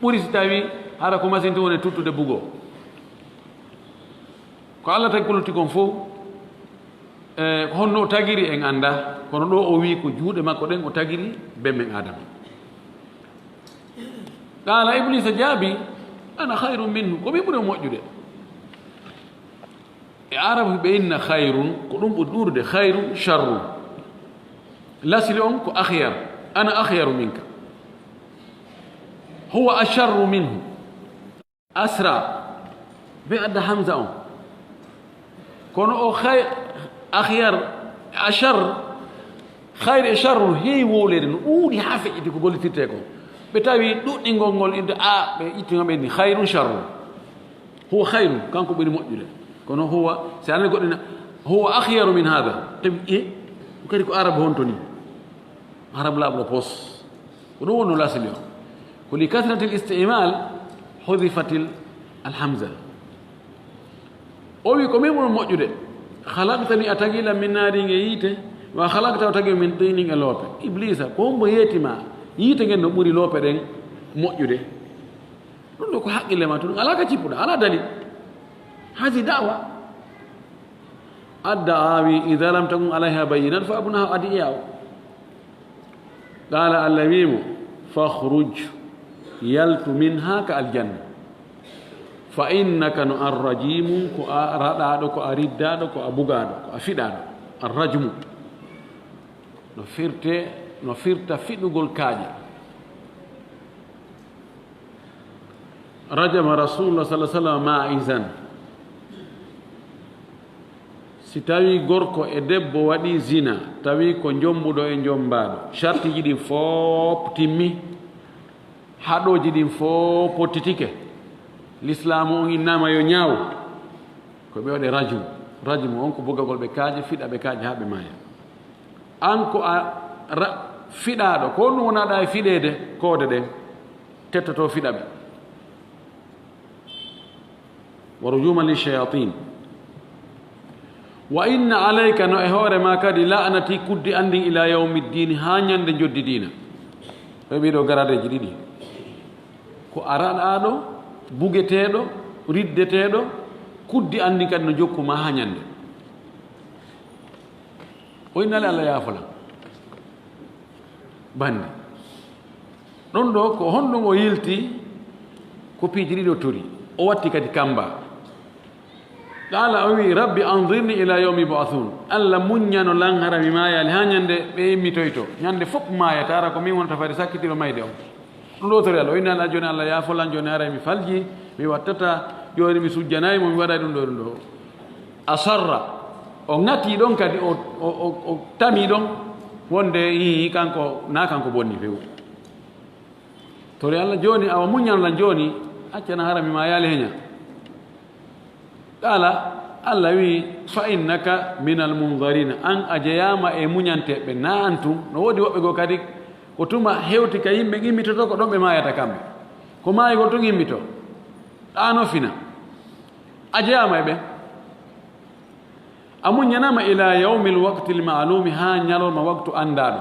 ɓuri si tawi hara ko machine to woni tuttude bugo ko allah tagi koluti kon fof ko honno o tagiri en anda kono ɗo o wi ko juuɗe makko ɗen o tagiri bemmen adama qala iblisa jaabi ana khayrum minhu komi ɓuri o moƴƴude e arabe ɓe inna khayrun ko ɗum ɓuri ɗurde khayru charru lasli on ko akhyar ana akhyaru minka huwa acharru minhu asra ɓe adda hamsa on kono o akhyar achar khayre e charru heewi wowlede no ɗuuɗi haa feƴƴiti ko gollitirte ko ɓe tawi ɗuɗɗingol ngol inde a ɓe ittiga ɓe ni khayru charru huwa khayru kanko ɓuri moƴƴude kono huwa si anani goɗɗina huwa akhyaru min hada tawi kadi ko arabe honto ni arabe laaɓɗo pos ko ɗum wonno lasili o ko li kathrati l istimal hudifat alhamsa o wi ko min ɓuri moƴƴude halaqtani a tagila min naaringe yiite wa halaqta o tagi min tinin e loope iblisa ko hombo yeetima yiite ngen no ɓuri loope ɗen moƴƴude ɗum ɗo ko haqqille ma to ɗum ala ka cippuɗa ala dali hadi dawa adda aawi ida lam takun alayha bayinat fa abunaha adi iyaw qala allah wimo fakhruj yaltu minha ka aljanna fa innaka no arrajimu ko a raɗaɗo ko a riddaɗo ko a bugaɗo ko a fiɗaɗo arrajmu no firta fiɗugol kaaƴe rajama rasulullah sallah sallam maizan si tawi gorko e debbo waɗi zina tawi ko jombuɗo e jombaɗo chartiji ɗin fof timmi haɗoji ɗin fof pottitike l'islamu on innama yo ñaaw ko ɓe waɗe rajmu on ko bogagol ɓe kaaje fiɗa ɓe kaaje ha ɓe maaya an ko a fiɗaɗo ko ɗum wonaɗa e fiɗede koode ɗen tettoto fiɗa ɓe wa rujuman lichayatin wa inna alayka no e hoore ma kadi la'nati kuddi andin ila yawmi ddini ha ñande joddi dina ɓe ɓiɗo garadeji ɗiɗi ko araɗaɗo bugeteɗo riddeteɗo kuddi andin kadi no jokkuma ha ñande o innale allah yaafola bande ɗon ɗo ko honɗum o yilti ko piiji ɗiɗo tori o watti kadi kamba qala o wi rabbi anzirni ila yawmi yubathun allah muññano lan hara mi maayali ha ñande ɓe immitoyto ñande fof maayata ara ko min wonata fade sakkitiro mayde on ɗum ɗo tori allah o inni allah joni allah yaafolan joni ara mi falji mi wattata joni mi sujjanayimo mi waɗa ɗum ɗo ɗum ɗo asarra o ŋati ɗon kadi o tami ɗon wonde yi kanko na kanko bonni few tori allah joni awa muññanolan joni accana hara mi maayali heña qala allah wi fa innaka min almundarina an a jeyama e muñanteɓe na an tum no woodi woɓɓe goo kadi ko tuma hewti ka yimɓe gimmitoto ko ɗon ɓe mayata kamɓe ko maayigol to gimmito ɗano fina a jeyama e ɓen a muñanama ila yawmi lwaqti lmalumi ha ñalolma waktu andaɗo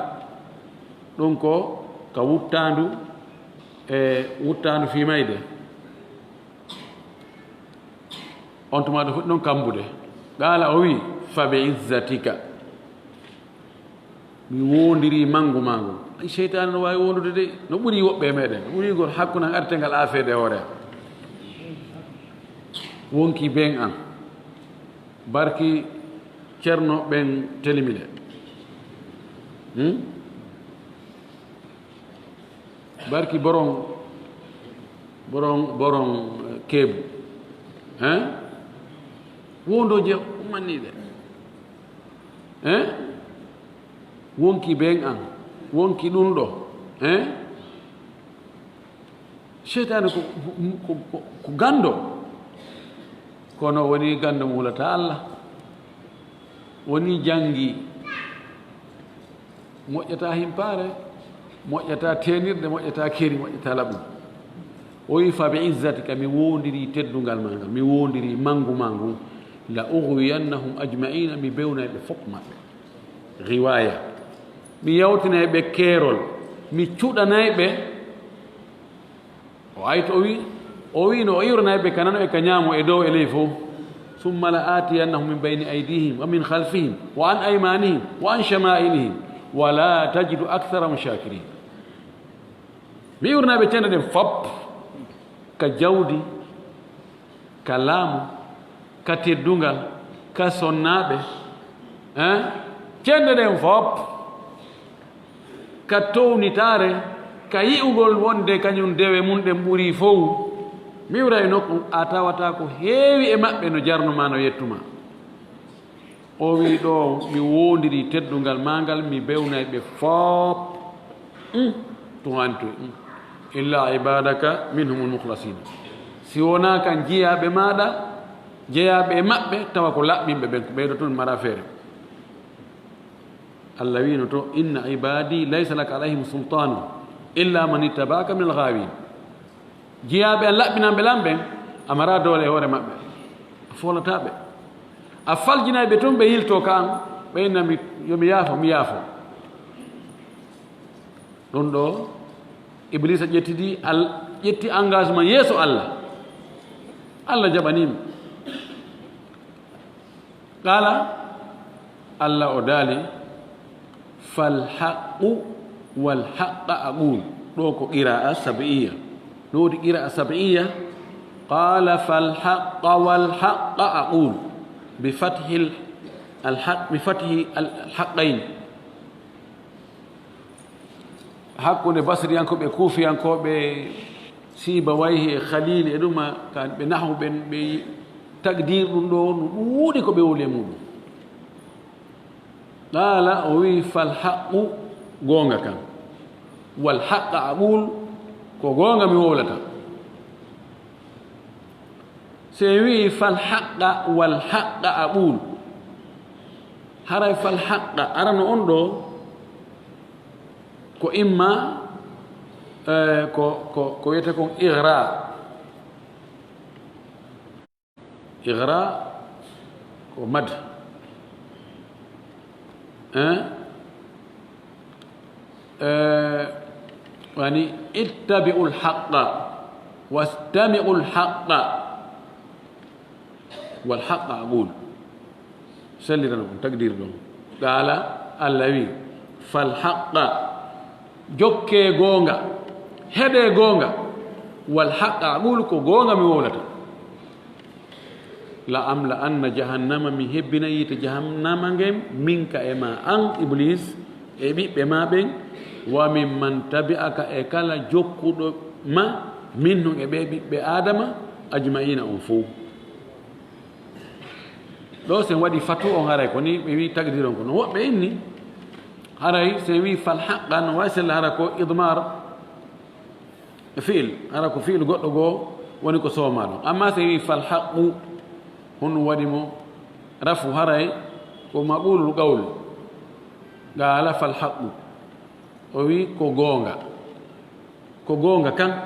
ɗum ko ka wuttandu e wuttandu fimayde on tumaɗo foti ɗon kambude qala o wi fa be izzatika mi wondiri mangu mangu ay cheytane no wawi wondude de no ɓuuri woɓɓe meɗen no ɓuuri gol hakkude artengal afede hoore wonki ben an barki ceerno ɓen telimile barki boron keebu wondoje ummanniɗe wonki ben an wonki ɗum ɗo cheytane ko gando kono woni gando mo hulata allah woni jangi moƴƴata himpare moƴƴata tenirde moƴƴata keri moƴƴata laɓum o wi fa be izzatika mi wondiri teddungal ma ngal mi wondiri mangu ma ngu la ughwiyannahum ajmaina mi bewnayɓe fof maɓɓe riwaya mi yawtinayɓe keerol mi cuɗanayɓe o ayto o wi no o iwranayɓe ka nano e ka ñaamo e dow e ley fof ثم لآتينهم من بين أيديهم ومن خلفهم وعن أيمانهم وعن شمائلهم ولا تجد أكثرهم شاكرين بيورنا بتشنا دم فب كجودي كلام كتدونغال كسونابه تشنا دم فب كتوني تاري كيؤغل وندي كنيون ديوي من دم بوري فو miwra e nokku a tawata ko heewi e maɓɓe no jarnuma no yettuma o wi ɗo mi wondiri teddungal mangal mi bewnay ɓe foop to hanto illa ibadaka minhumul mukhlasina si wona kan jiyaɓe maɗa jeyaɓe e maɓɓe tawa ko laɓɓinɓe ɓen ko ɓeydo toon mara feere allah wino to inna ibadi laysa laka alayhim sultanu illa man ittabaka min alghawin jiyaaɓe a laɓɓinanɓe lamɓen amara doole e hoore maɓɓe a folataɓe a faljinaɓe toon ɓe yilto ka an ɓeynami yomi yaafo mi yaafo ɗum ɗo iblisa ƴetti engagement yeeso allah allah jaɓanima qala allah o daali falhaqu walhaqa aqul ɗo ko qira'a sab'iya نود قراءة سبعية قال فالحق والحق أقول بفتح الحقين حق بصري أنكم بكوفي أنكم بسيبويه خليل إنما كان بنحو بتقدير دون وديكم بولمون قال وي فالحق غونغا كان والحق أقول ko gonga mi wolata se wi fal haqqa wal haqqa aqul haray fal haqqa arano on do ko imma ko yete kon igra ko mad يعني اتبعوا الحق واستمعوا الحق والحق أقول سلي لكم تقدير لهم قال الذي فالحق جوكي غونغا هدي غونغا والحق أقول كو غونغا مولتا لا أملا أن جهنم من هبنا يتجهنم منك إما أن إبليس إبي بما بين ومن من تبعك إكلا جوكو ما منهم بآدم أجمعين أنفو لو سنودي فتو أن هراي كوني بي تقديرون كوني هو بإني هراي سوي فالحق أن واسل هراكو إضمار فيل هراكو فيل قد لغو ونكو سومالو أما سوي فالحق هن ودمو رفو هراي ومقول القول قال فالحق وي كوغونغا كان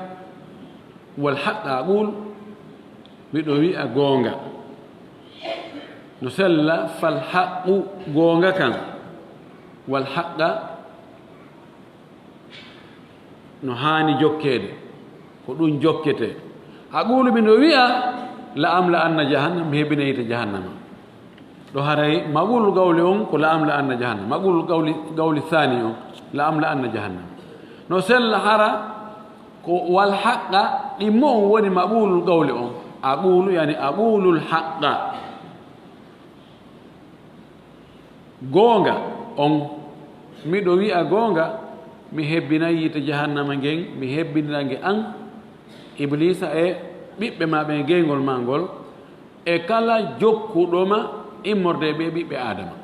والحق أقول بدوي أغونغا نسلا فالحق غونغا كان والحق نهاني جوكيد كودون جوكيته أقول بدوي لا أملا أن جهنم هبنيت جهنم دو هراي مقول قولي ko la amla anna jahannam maqul qawli thani la amla anna jahannam no sel hara ko wal haqqa dimmo woni maqul qawli aqulu yani aqulul haqqa gonga mi do wi a gonga mi hebbina yite jahannama ngen mi hebbina nge an iblisa e bibbe maɓe gengol mangol e kala jokkuɗoma immorde ɓe ɓiɓɓe adama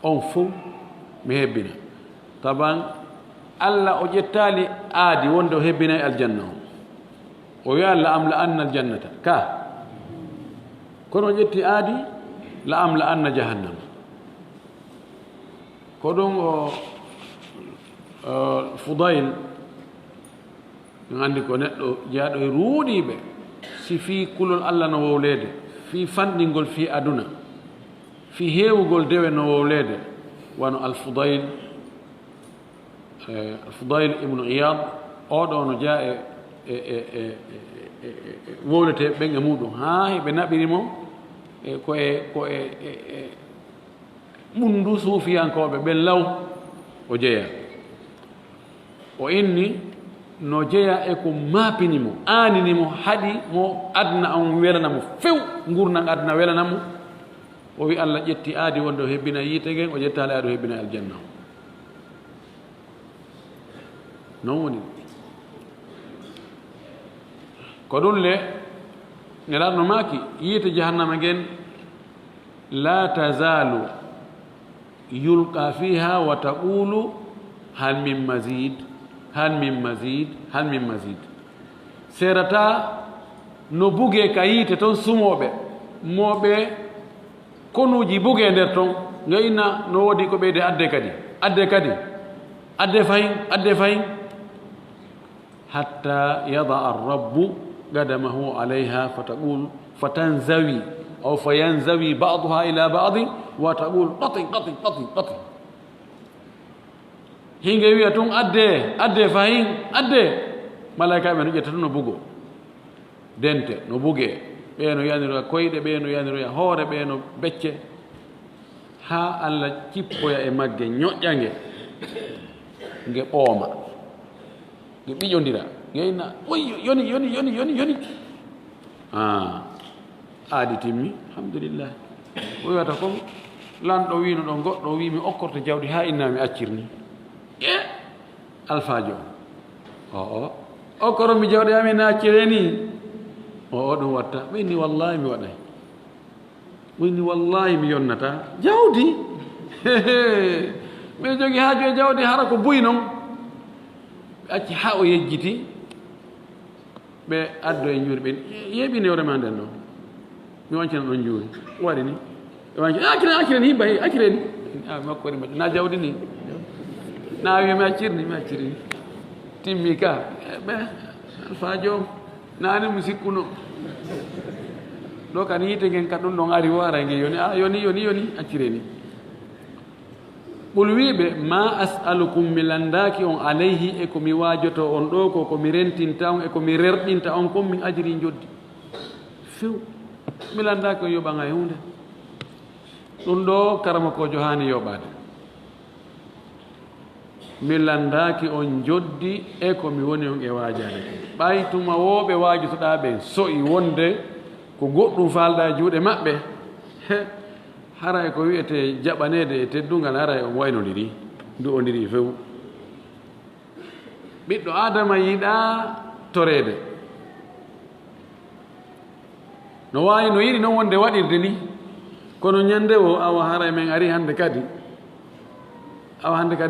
on fuu mi hebbina taban allah o ƴettali aadi wonde o hebbinay aljanna o wi allah am la anna aljannata ka kono o ƴetti aadi la am la anna jahannama ko ɗum o fudayl andi ko neɗɗo jeyaɗo e ruuɗiɓe si fii kulol allah no wowlede fii fanɗingol fii aduna fii heewugol dewe no wowlede wano alfudayl ibnu iyad oɗo no jaa e wowlete ɓen e muɗum ha heɓe naɓirimo ko ɓundu suufiyankoɓe ɓen law o jeeya o inni no jeeya e ko maapinimo aaninimo haɗi mo adna on welanamo few gurnan adna welanamo o wi Allah ƴetti aadi wonde o hebbina yiite gen o ƴettali aadi o hebbina aljanna o non woni ko ɗum le nelaɗno maaki yiite jahannama gen la tazalu yulqa fiha wa taqulu hal min mazid hal min mazid hal min mazid serata no buge ka yiite toon sumoɓe moɓe konuji buge nder toon gayna no woodi ko ɓeyde adde fayin hatta yada arrabbu qadamahu alayha fataqul fatanzawi aw fayanzawi ba'daha ila ba'd wa taqul qati hinge wiya tun adde fayin malaika ɓe no ƴetta no bugo dente no buge ɓe no yaniroya koyɗe ɓe no yaniroya hoore ɓe no becce ha Allah cippoya e magge ñoƴƴange nge ɓooma nge ɓiƴondira ngeyna oy yoni aadi timmi alhamdulillah o wiyata comme lanɗo wino ɗo goɗɗo wi mi okkorto jawɗi ha inna mi accirni alphajo o okkoro mi jawɗi ha mi naccireni o ɗum watta ɓenni wallahi mi waɗay ɓenni wallahi mi yonnata jawdi mi jogi haaju e jawdi hara ko buy noon ɓe acci ha o yejjiti ɓe addo e juuri ɓe yeɓini yorema nden ɗo mi wancina ɗon juuri waɗi ni ɓe wanci accireni himba accireni makkori mbaɗi na jawdi ni na wi mi accirni timmi ka ɓe alphajo nani mi sikkuno ɗo kan yiite ngen ka ɗum ɗon ari o ara nge yoni accireni ɓul wiɓe ma as'alukum mi landaki on alayhi e komi waajoto on ɗo ko komi rentinta on e komi rerɗinta on kon min ajiri joddi few mi landaki on yoɓanga e hunde ɗum ɗo karamakojo hani yoɓade mi landaki on joddi e komi woni on e waajade ɓay tuma woɓe waajotoɗa ɓe so'i wonde ko goɗɗum falɗa e juuɗe maɓɓe hara e ko wiyete jaɓanede e teddungal hara e on waynodiri du'odiri few ɓiɗɗo adama yiɗa torede no wawi no yiɗi noon wonde waɗirde ni kono ñande o awa hara men ari hande kadi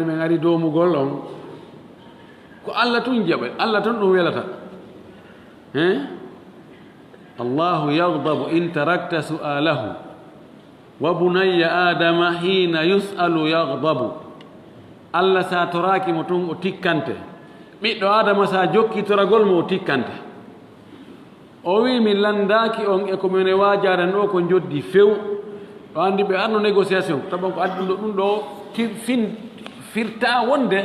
min ari domugol on ko Allah tun jaɓa Allah tun ɗum welata Allahu yaghdabu in tarakta su'alahu wa bunayya adama hina yus'alu yaghdabu Allah sa toraki mo tun o tikkante ɓiɗɗo adama sa jokki toragol mo o tikkante o wi mi landaki on e komin e waajaren ɗo ko joddi few o andi ɓe arno négociation taɓa ko addi ɗum ɗo firta wonde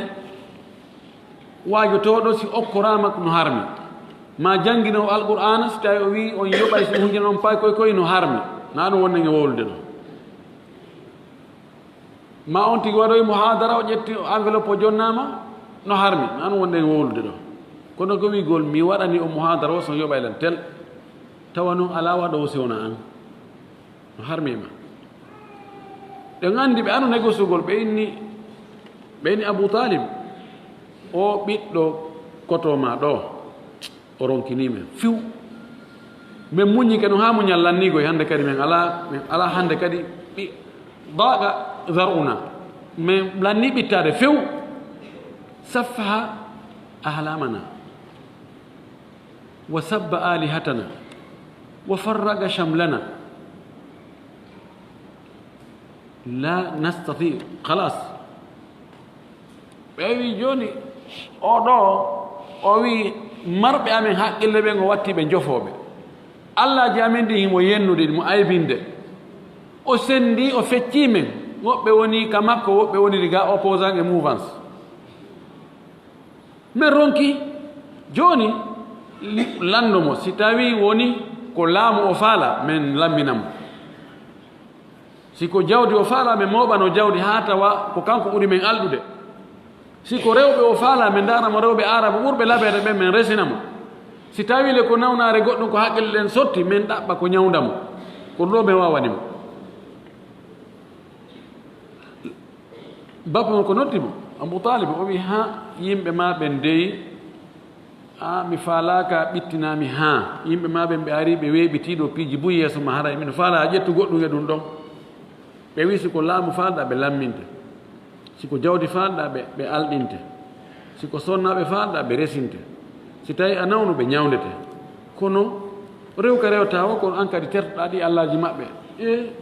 waajotoɗo si okkorama no harmi ma jangino alqur'ana so tawi o wi on yoɓay so hunde on pay koye no harmi na ɗum wonde nge wowlude ɗo ma on tigi waɗoy muhadara o ƴetti enveloppe o jonnama no harmi na ɗum wonde nge wowlude ɗo kono ko wigol mi waɗani o muhadara o so yoɓaylen tel tawa noon ala waɗo o sewna an no harmima ɗen andi ɓe anu négociugol ɓe inni Abou Talib o ɓiɗɗo kotoma ɗo o ronkinimen fiw min muñi kadi ha muñal lannigoy hande kadi min ala hande kadi daga zar'una min lanni ɓittade few saffaha ahlamana wa sabba alihatana wa farraga shamlana la nastati khalas ɓe wi joni oɗo o wi marɓe amen haqqille ɓe ngo wattiɓe jofoɓe Allah ji amen ndi himo yennude mo aybinde o sendi o fecci men woɓɓe woni ka makko woɓɓe woniri ga opposant e mouvance min ronki joni landomo si tawi woni ko laamu o faala men lamminamo siko jawdi o faala men moɓano jawdi ha tawa ko kanko ɓuri men alɗude siko rewɓe o faala men daramo rewɓe araba ɓurɓe labede ɓen men resinamo si tawi le ko nawnare goɗɗum ko haqqille ɗen sotti men ɗaɓɓa ko ñawdamo ko ɗo men wawanimo bappa mon ko noddimo Abou Talib o wi ha yimɓe ma ɓen deyi mi faalaka ɓittinami ha yimɓe ma ɓen ɓe ari ɓe weeɓitiɗo piiji buy yeeso ma hara min faala a ƴettu goɗɗum e ɗum ɗon ɓe wi siko laamu falɗa ɓe lamminte siko jawdi falɗa ɓe alɗinte siko sonnaɓe falɗa ɓe resinte si tawi a nawnu ɓe ñawdete kono rewka rewta o kono an kadi tertoɗa ɗi allaji maɓɓe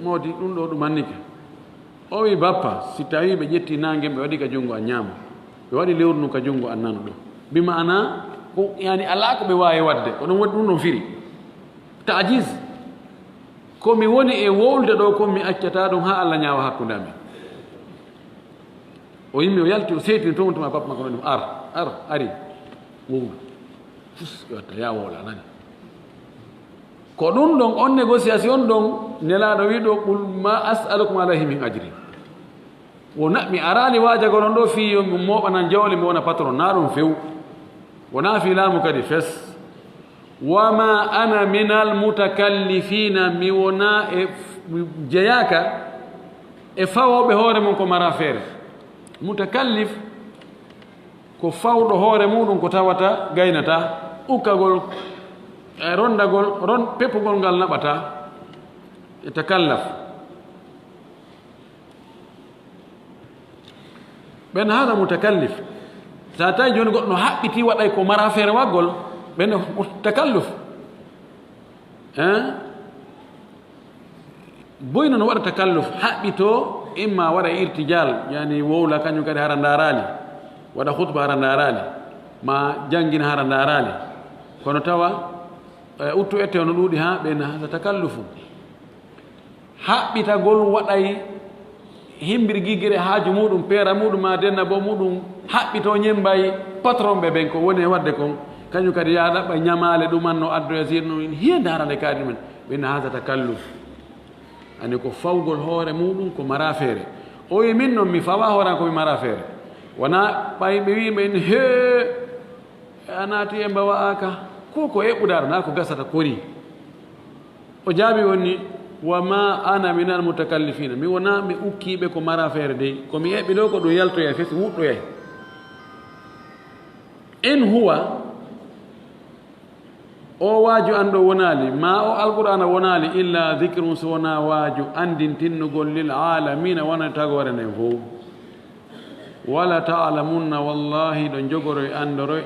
mawdi ɗum ɗo ɗum annike o wi bappa si tawi ɓe ƴetti nangue ɓe waɗi ka junngo a ñaama ɓe waɗi lewru ka junngo a nana ɗo bimana ko yani ala ko ɓe wawi wadde ko ɗum waɗi ɗum ɗon firi taajis komi woni e wowlde ɗo komi accata ɗum ha allah ñaawa hakkude amen o yimmi o yalti o seytini towntuma bappa makko ɗum ar ari wowlu fus watta ya wowla nani ko ɗum ɗon on négociation ɗon nelaɗo wi ɗo qul ma as'alukum alayhi min ajri wona mi arani wajago non ɗo fi mi moɓanan jawle mi wona patron na ɗum few wona fi laamu kadi fes wama ana min almutakallifina mi wona e jeyaka e fawoɓe hoore mum ko mara feere mutakallif ko fawɗo hoore muɗum ko tawata gaynata ukkagol rondagol peppugol ngal naɓata e takallaf ɓen haala mutakallif sa tawi joni goɗɗo no haɓɓiti waɗay ko mara feere waggol ɓen takalluf boyno no waɗa takalluf haɓɓito imma waɗa irtijal yani wowla kañum kadi hara darali waɗa hutba hara darali ma jangina hara darali kono tawa uttu ette no ɗuuɗi ha ɓen hasa takallufu haɓɓitagol waɗay himbirgigire haaju muɗum peera muɗum ma denna bo muɗum haɓɓito ñembay patron ɓe ɓen ko woni e wadde kon kañum kadi ya ɗaɓɓa ñamale ɗumanno addoya sirno hiye darande kaadi men ɓen hasa takalluf ani ko fawgol hoore muɗum ko mara feere o wi min noon mi fawa hooran komi mara feere wona ɓay ɓe wi ɓen he a naati e mbawa aka ko eɓɓudaɗo na ko gasata kori o jaabi wonni wa ma ana min almutakallifina mi wona mi ukkiɓe ko mara feere dey komi eɓɓi ɗo ko ɗum yaltoya fesi wuɗɗoyay in huwa o waaju an ɗo wonali ma o alqur'ana wonali illa dicrum so wona waaju andintinnugol lil alamina wona tagore nden fof wala ta'lamunna wallahi ɗo jogoroy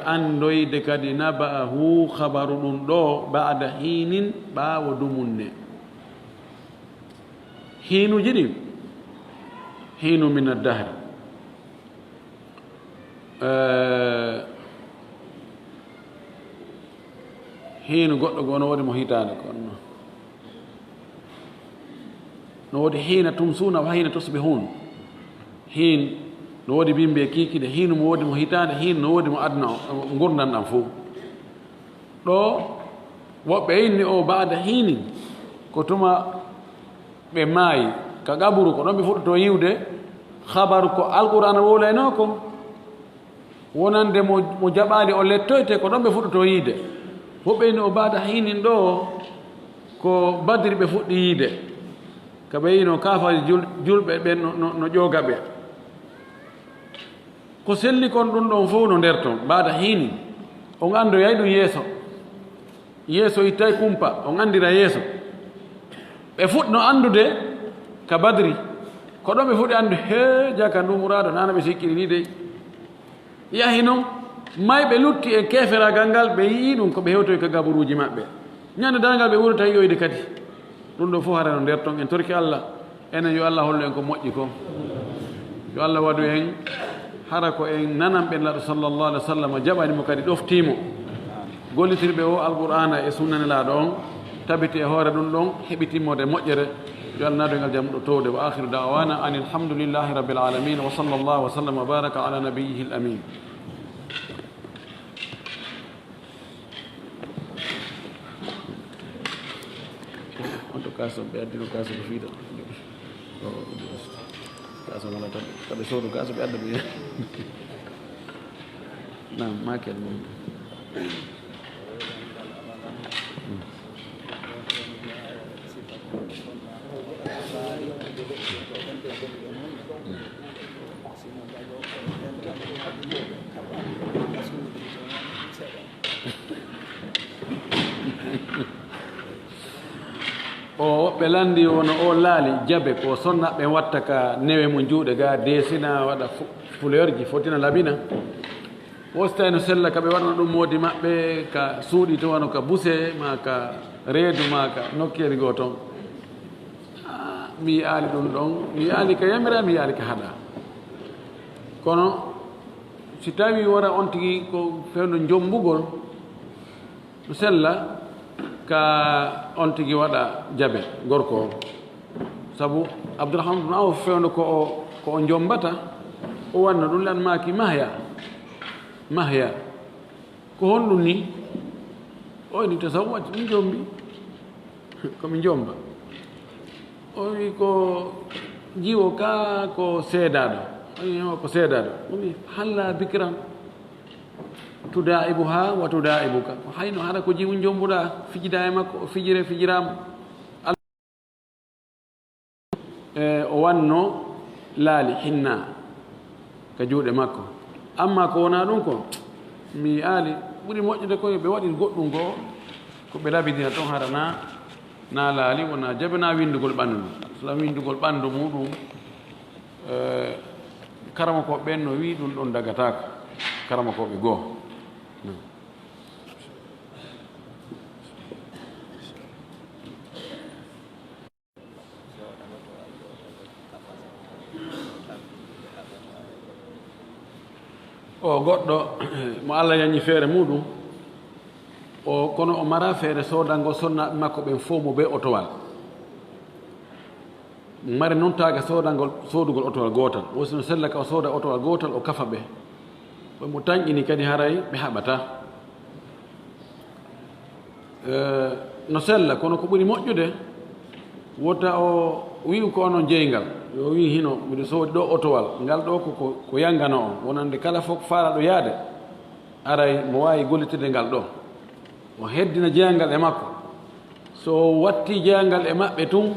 andoyde kadi naba'ahu habaru ɗum ɗo ba'da hinin ɓaawo dumunne hiinuji ɗin hiinu min addahri hiinu goɗɗo goo no woodi mo hitande kono no woodi hiina tumsuna wa hiina tusbihun hiin no woodi bimbe kiikiɗe hiinu mo woodi mo hitande hiinu no woodi mo aduna gurdan ɗam fof ɗo woɓɓe inni o baada hiinin ko tuma ɓe maayi ka gaburu ko ɗon ɓe fuɗɗoto yiwde habaru ko alqur'ana wowlayno ko wonande mo jaɓali o lettoyte ko ɗon ɓe fuɗɗoto yiide woɓɓe inni o baada hiinin ɗo ko badri ɓe fuɗɗi yiide ka ɓe yino kaafaji julɓe ɓe no ƴooga ɓe ko selli kon ɗum ɗon fof no nder toon baada hiinin on andoyay ɗum yeeso ittay kumpa on andira yeeso ɓe fuɗno andude ka badri ko ɗon ɓe fuɗi andu he jaka ndu muraado nana ɓe sikkiri ni dey yahi noon mayɓe lutti e keferagal ngal ɓe yii ɗum ko ɓe hewtoy ka gaburuji maɓɓe ñande dangal ɓe wurata yiyoyde kadi ɗum ɗo fof hara no nder toon en torki allah enen yo allah hollu en ko moƴƴi ko yo allah waɗu en hara ko en nanan ɓen laɗo sallllahu alih wa sallam jaɓanimo kadi ɗoftimo gollitirɓe o alqur'ana e sunnanelaɗo on tabiti e hoore ɗum ɗon heɓitimmode moƴƴere yo allah naado ngal jamɗo towde wa akhiru da'wana an alhamdulillahi rabbil alamin wa sallllahu wa sallam wa baraka ala nabiyihi l amin kaso ɓe addino kaso ko fiida kaso ngala tan kaɓe soodu kaso ɓe adda ɓe nam makel mum o ɓe landi wono o laali jabe ko sonna ɓe watta ka newe mo juuɗe ga desina waɗa fleur ji fotina labina wostayno sella ka ɓe waɗano ɗum moodi maɓɓe ka suuɗi to wano ka buse ma ka reedu ma ka nokkeri goo toon mi yiyaali ɗum ɗon mi yiyaali ka yamira mi yiyaali ka haɗa kono si tawi wora on tigi ko fewno jombugol no sella ka on tigi waɗa jabe gorko o sabu abdourahmane bne awf fewno ko o jombata o wanno ɗum lan maki mahya ko honɗum ni o ni tasawwat mi jombi komi jomba o wi ko jiwo ka ko seedaɗo o wi ko seedaɗo o wi halla bikran tudaibuha wa tudaibuka hayno hara ko jiwu jombuɗa fijida e makko o fijirama o wanno laali hinna ka juuɗe makko amma ko wona ɗum ko mi aali ɓuri moƴƴude koye ɓe waɗi goɗɗum goo ko ɓe labidina toon hara na laali wona jabe na windugol ɓanndu ndu so windugol ɓanndu muɗum karama koɓe ɓen no wi ɗum ɗon dagataka karama koɓe goo o goɗɗo mo Allah yañi feere muɗum o kono o mara feere soodango sonnaɓe makko ɓen fof mo ɓe otowal mari noon taga soodugol otowal gootal wosino sella ka o sooda otowal gootal o kafa ɓe mo tañƴini kadi haray ɓe haɓata no sella kono ko ɓuri moƴƴude wota o wi'u ko onon jeygal yo wi hino miɗo soodi ɗo otowal ngal ɗo ko yangano on wonande kala fof faalaɗo yaade aray mo wawi gollitirde ngal ɗo o heddina jeyangal e makko so watti jeyangal e maɓɓe tun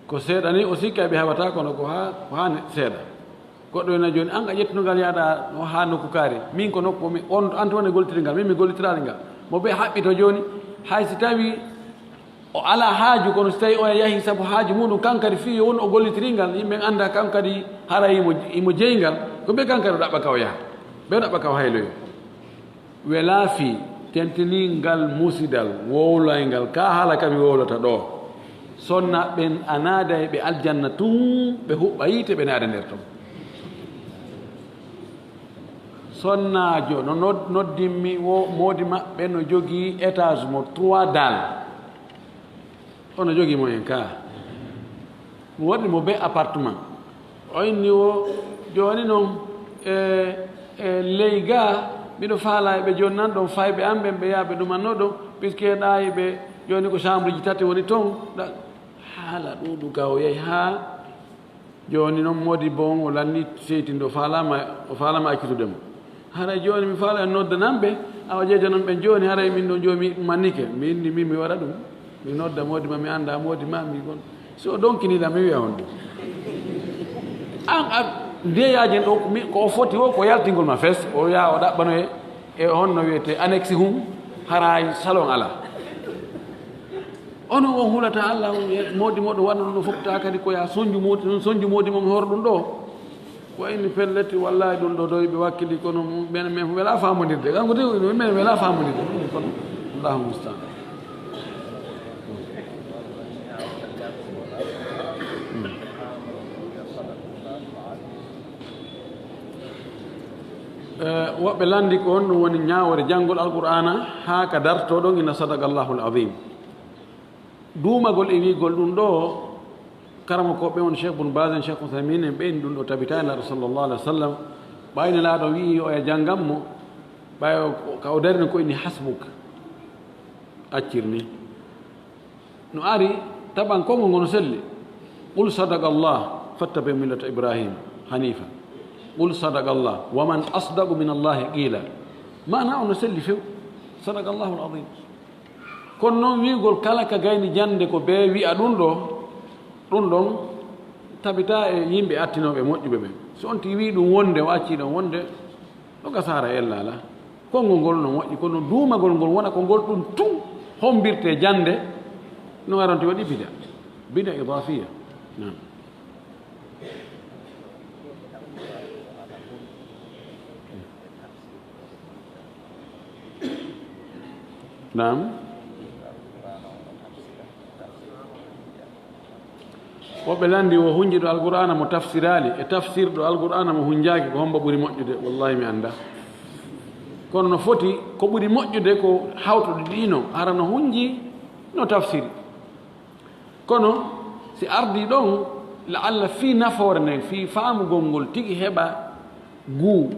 ko seeɗa ni o sikka ɓe haɓata kono ko hani seeɗa goɗɗo ena joni an a ƴettunogal yaaɗa ha nokku kaari min ko nokku on anto woni gollitirde ngal min mi gollitirade ngal mo ɓe haɓɓito joni hay si tawi o ala haaju kono so tawi o yahi sabu haaju muɗum kankadi fi won o gollitiringal yimɓe anda kankadi hara imo jeygal ko ɓe kankadi o ɗaɓɓa ka o yaha ɓe o ɗaɓɓa ka o hayloyo we laafi tentiningal musidal wowlaygal ka haala kami wowlata ɗo sonna ɓen a naada e ɓe aljanna tun ɓe huɓɓa yiite ɓe naada nder toon sonnajo no noddinmi moodi maɓɓe no jogii étage mo 3 dal ono jogii mo hen ka mo waɗi mo be appartement o inni o jooni noon ley ga mbiɗo faala ɓe jooni nan ɗon fayɓe an ɓen ɓe yaaɓe ɗumanno ɗon puisque ɗayi ɓe jooni ko chambre ji tati woni toon haala ɗuɗu ga o yehi haa jooni noon modi bon o lanni seytinde o faalama accitude mo haray jooni mi faala en noddananɓe awa jeeja noon ɓen jooni haray min ɗon joomi mannike mi inni min mi waɗa ɗum mi nodda moodi ma mi annda moodi ma mi gon so donkiniɗa mi wiya on ɗum an ndeyaji ɗo ko o foti o ko yaltingol ma fes o yaha o ɗaɓɓano e honno wiyete annexe hum haray salon ala ono on hulata Allah moodi moɗo wanno ɗum foftata kadi ko ya soñju moodi mom hor ɗum ɗo ko inni pelletti wallahi ɗum ɗo doyɓe wakkili kono men wela famodirde kanko de men wela famodirde kono allahu mustaan woɓɓe landi ko on ɗum woni ñaawore janngol alqur'ana haa ka darto ɗon ina sadaqa allahu l adim duumagol e wiigol ɗum ɗo karama koɓe on cheikh bun bas en cheikh outhamin en ɓeyni ɗum ɗo tabitani laaɗo sallllahu alih wa sallam ɓayni laaɗo wii o e janngam mo ɓay ka o darini ko inni hasbuk accir ni no ari taban kongo ngono selli qul sadaqa Allah fattabi millata Ibrahim hanifa qul sadaqa Allah wa man asdaqu min Allah qila mana ono selli few sadaqa Allahu al-azim kono noon wiigol kala ka gayni jande ko be wi'a ɗum ɗon tabita e yimɓe attinoɓe moƴƴuɓe ɓe so on ti wi ɗum wonde o acci ɗon wonde ɗo gasara ella ala konngol ngol no moƴƴi kono duumagol ngol wona ko ngol ɗum tun hombirte jande no waranti waɗi bida idafiya nam woɓɓe landi o hunji ɗo alqur'ana mo tafsirali e tafsir ɗo alqur'ana mo hunjaki ko homba ɓuri moƴƴude wallahi mi anda kono no foti ko ɓuri moƴƴude ko hawtude ɗino hara no hunji no tafsiri kono si ardi ɗon la allah fi nafoore nden fi faamugol ngol tigi heɓa guu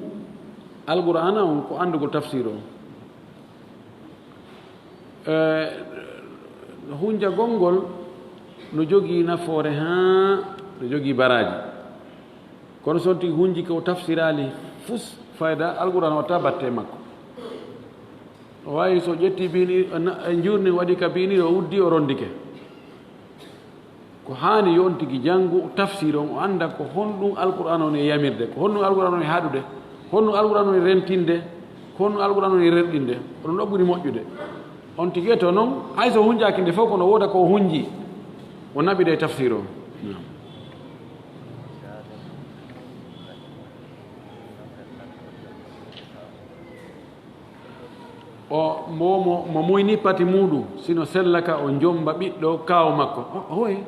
alqur'ana on ko andugol tafsir o no hunjagol ngol no jogii nafoore haa no jogii baraji kono so tigi hunji ko tafsirali fus fayda alqur'ana watta batte makko o wawi so ƴetti bini jurni waɗi ka bini o uddi o rondike ko haani yo on tigi janngu tafsir on o annda ko honɗum alqur'ana on e yamirde ko honɗum alqur'ana on e haɗude honɗum alqur'ana on e rentinde ko honɗum alqur'ana on e rerɗinde oɗon ɗo ɓuri moƴƴude on tigi to noon hay so hunjaki nde fof kono wooda ko hunji o naɓide e tafsir o o mo muyni pati muɗum sino sellaka o jomba ɓiɗɗo kaawu makko oye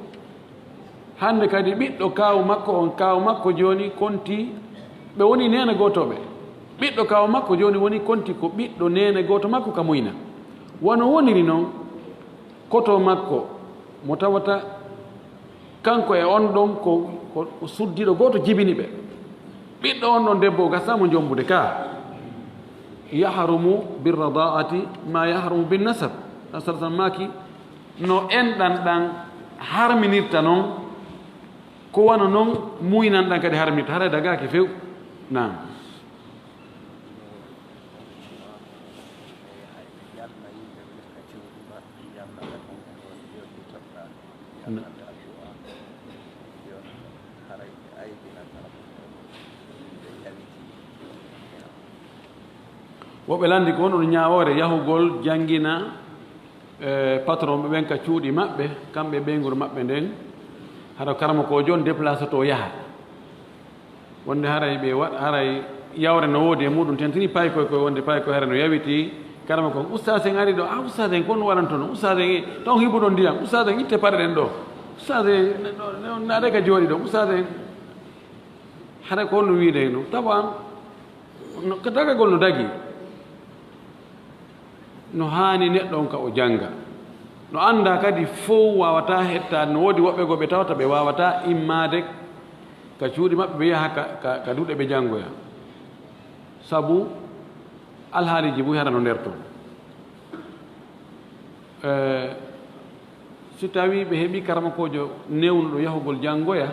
hande kadi ɓiɗɗo kaawu makko on kaawu makko joni konti ɓe woni nene gotoɓe ɓiɗɗo kaawu makko joni woni konti ko ɓiɗɗo nene goto makko ka muyna wono woniri noon koto makko mo tawata kanko e on ɗon ko suddiɗo goto jibini ɓe ɓiɗɗo on ɗon debbo gasamo jombude ka yahrumu birradaati ma yahrumu binnasab nasaratan maki no enɗan ɗan harminirta noon ko wana noon muynan ɗan kadi harminirta hara dagaki few nam woɓɓe landi ko wonɗo ñawoore yahugol jangina patron ɓe ɓen ka cuuɗi maɓɓe kamɓe ɓeygol maɓɓe nden hara karama ko joni déplace to yaha wonde haray ɓe waɗ haray yawre no woodi e muɗum tentini pay koye wonde pay koye hara no yawiti karama ko oustade en ari ɗo oustade en kono waɗanto no oustade en taw hiɓuɗo ndiyam oustade en itte paɗe ɗen ɗo oustade naɗe ka jooɗi ɗo oustade en haɗa ko holno wiide no tawa ko dagagol no dagi no haani neɗɗo on ka o jannga no annda kadi fof wawata hettade no woodi woɓɓe go ɓe tawata ɓe wawata immade ka cuuɗi maɓɓe ɓe yaha ka duuɗe ɓe janngoya sabu alhaaliji buy hara no nder toon si tawi ɓe heeɓi karamakojo newnuɗo yahugol janngoya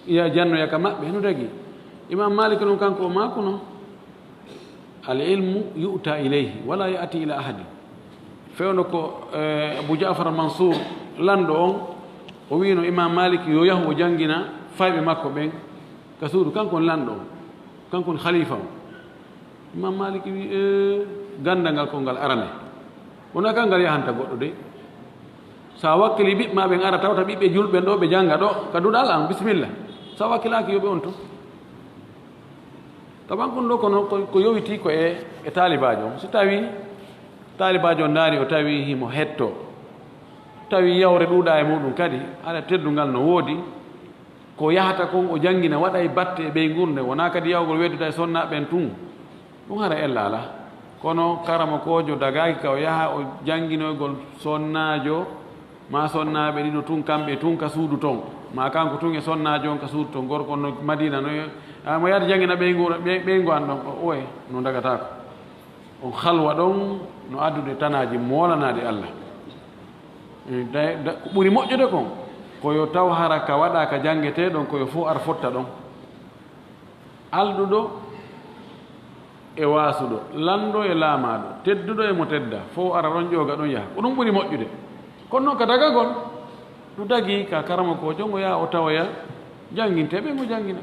iya jannoya ka maɓɓe no dagi imam malik noon kanko o makuno al ilmu yu'ta ilayhi wala ya'ti ila ahadi fewno ko abou jafar mansour lanɗo on o wino imam malik yo yahu o jangina fayɓe makko ɓen ka suudu kankon lanɗo on kankon khalifa o imam malik wi gandal ngal ko ngal arane wona kal ngal yahanta goɗɗo de sa wakkili ɓiɓma ɓen ara tawta ɓiɓɓe julɓen ɗo ɓe janga ɗo ka duɗal an bisimilla sa wakkilaki yoɓe on to taban kon ɗo kono ko yowiti ko e talibajo on so tawi talibajo on daari o tawi himo hetto tawi yawre ɗuuɗa e muɗum kadi ala teddungal no woodi ko yahata kon o jangina waɗa e batte e ɓey gurde wona kadi yawgol wedduda e sonnaɓen tun ɗum hara ella ala kono karama kojo dagaki ka o yaha o janginoygol sonnajo ma sonnaɓe ɗiɗo tun kamɓe tun ka suudu ton ma kanko tun e sonnajo on ka suudu ton gorko no madina no mo yahata jangina ɓeygu an ɗon oye no dagatako on halwa ɗon no addude tanaji molanade allah ko ɓuri moƴƴude kon koyo taw hara ka waɗa ka jangete ɗon koyo fof ar fotta ɗon alɗuɗo e waasuɗo lanɗo e laamaɗo tedduɗo e mo tedda fof ara ɗon ƴooga ɗon yaha ko ɗum ɓuri moƴƴude kono noon ka dagagol ɗum dagi ka karama ko jongo yaha o tawoya janginteɓe mo jangina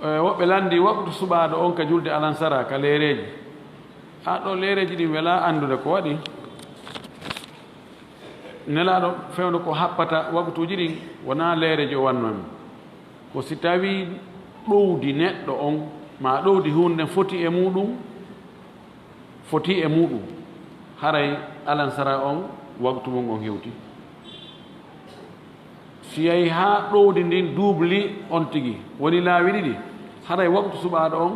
woɓɓe landi waktu suɓaɗo on ka julde alansara ka leereji ha ɗo leereji ɗin wela andude ko waɗi nelaɗo fewde ko happata waktuji ɗin wona leereji o wannomi ko si tawi ɗowdi neɗɗo on ma ɗowdi hunde foti e muɗum haray alansara on waktu mum on hewti si yahi ha ɗowdi ndin duubli on tigi woni laawi ɗiɗi haray waktu suɓaɗo on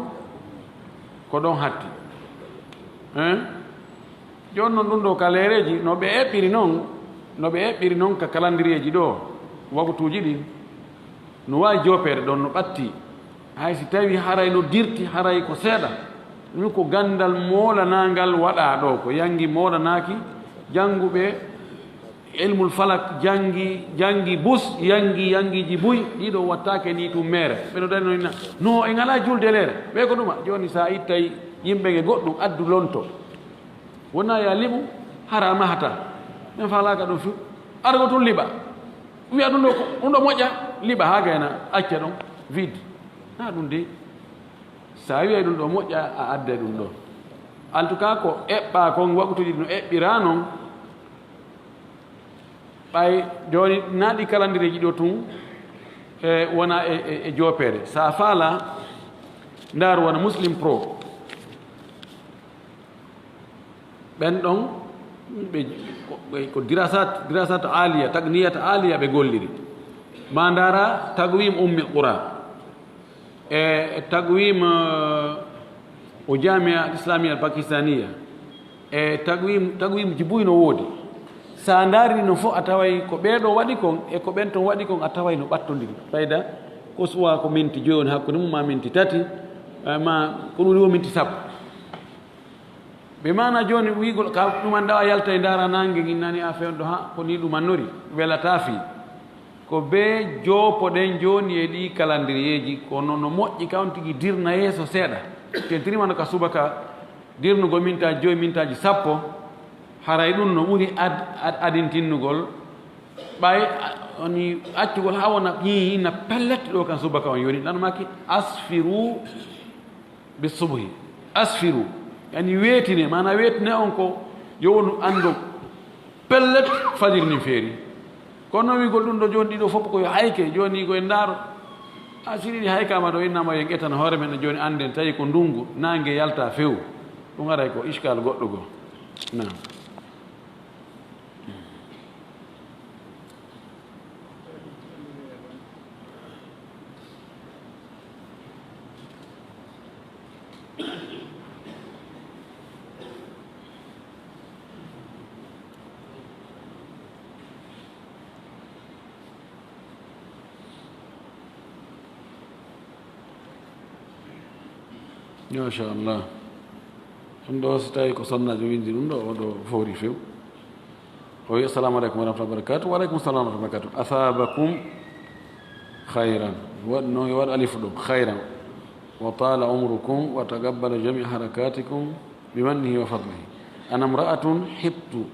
ko ɗon hatti joni noon ɗum ɗo ka leereji no ɓe eɓɓiri noon ka calendrieji ɗo waktuji ɗi no wawi jopere ɗon no ɓatti hay si tawi haray no dirti haray ko seeɗa ɗum ko gandal moolanagal waɗa ɗo ko yangi moolanaki janguɓe ilmul falak jangi bus yangiji buy ɗiɗo wattake ni tum mere ɓeɗo dani no e ngala julde leere ɓe ko ɗuma joni sa ittay yimɓe ge goɗɗum addu lonto wona ya liɓu hara mahata min falaka ɗum fu argo tun liɓa wiya ɗum ɗo moƴƴa liɓa ha gayna acca ɗon vide na ɗum de sa wiya ɗum ɗo moƴƴa a adda ɗum ɗo en tout cas ko eɓɓa kon waktuji no eɓɓira noon ɓay joni naɗi calendrieji ɗo tun wona e jopere sa faala ndaaru wona muslim pro ɓen ɗon ko dirasat aliya tagniyat aliya ɓe golliri ma ndara tagwim ummi qura e tagwim o jamia islamia al pakistania e tagwim jibuy no woodi sa ndaari no fof a taway ko ɓeeɗo waɗi kon e ko ɓen ton waɗi kon a taway no ɓattodiri ɓayda ko suwa ko minti jooni hakkude mum ma minti tati ma ko ɗum wo minti sappo ɓe mana jooni wigol ka ɗumanɗa a yalta e ndaara nangue ginnani a fewɗo ha ko ni ɗumannori welata fii ko be joopoɗen jooni e ɗi calendrieji kono no moƴƴi kawn tigi dirna yeeso seeɗa tentirimano ka subaka dirnugo mintaji 5 mintaji 10 haray ɗum no ɓuri adintinnugol ɓay oni accugol ha wona na pellet ɗo kan subaka on yoni ɗanmaki asfiru bi subhi asfiru yani weetine mana weetine on ko yowonu anndo pellet fajir nin feeri kono wigol ɗum ɗo joni ɗiɗo fof koyo hayke joni koye ndaaro a siriɗi haykama ɗo innama yen ƴettana hoore men ɗo joni anden tawi ko ndungu nangue yalta few ɗum aray ko iskal goɗɗo goo nam machallah ɗum ɗo so tawi ko sonnajo windi ɗum ɗo oɗo fowri few o wi assalamu aleykum wa rahmatullahi wa barakatuh wa aleykum salam wa rahmatullahi wa barakatuh asabakum khayran waɗno yo waɗ alifu ɗum khayran wa tala umrukum wa tagabbala jami harakatikum bimannihi wa fadlihi ana imra'atun hittu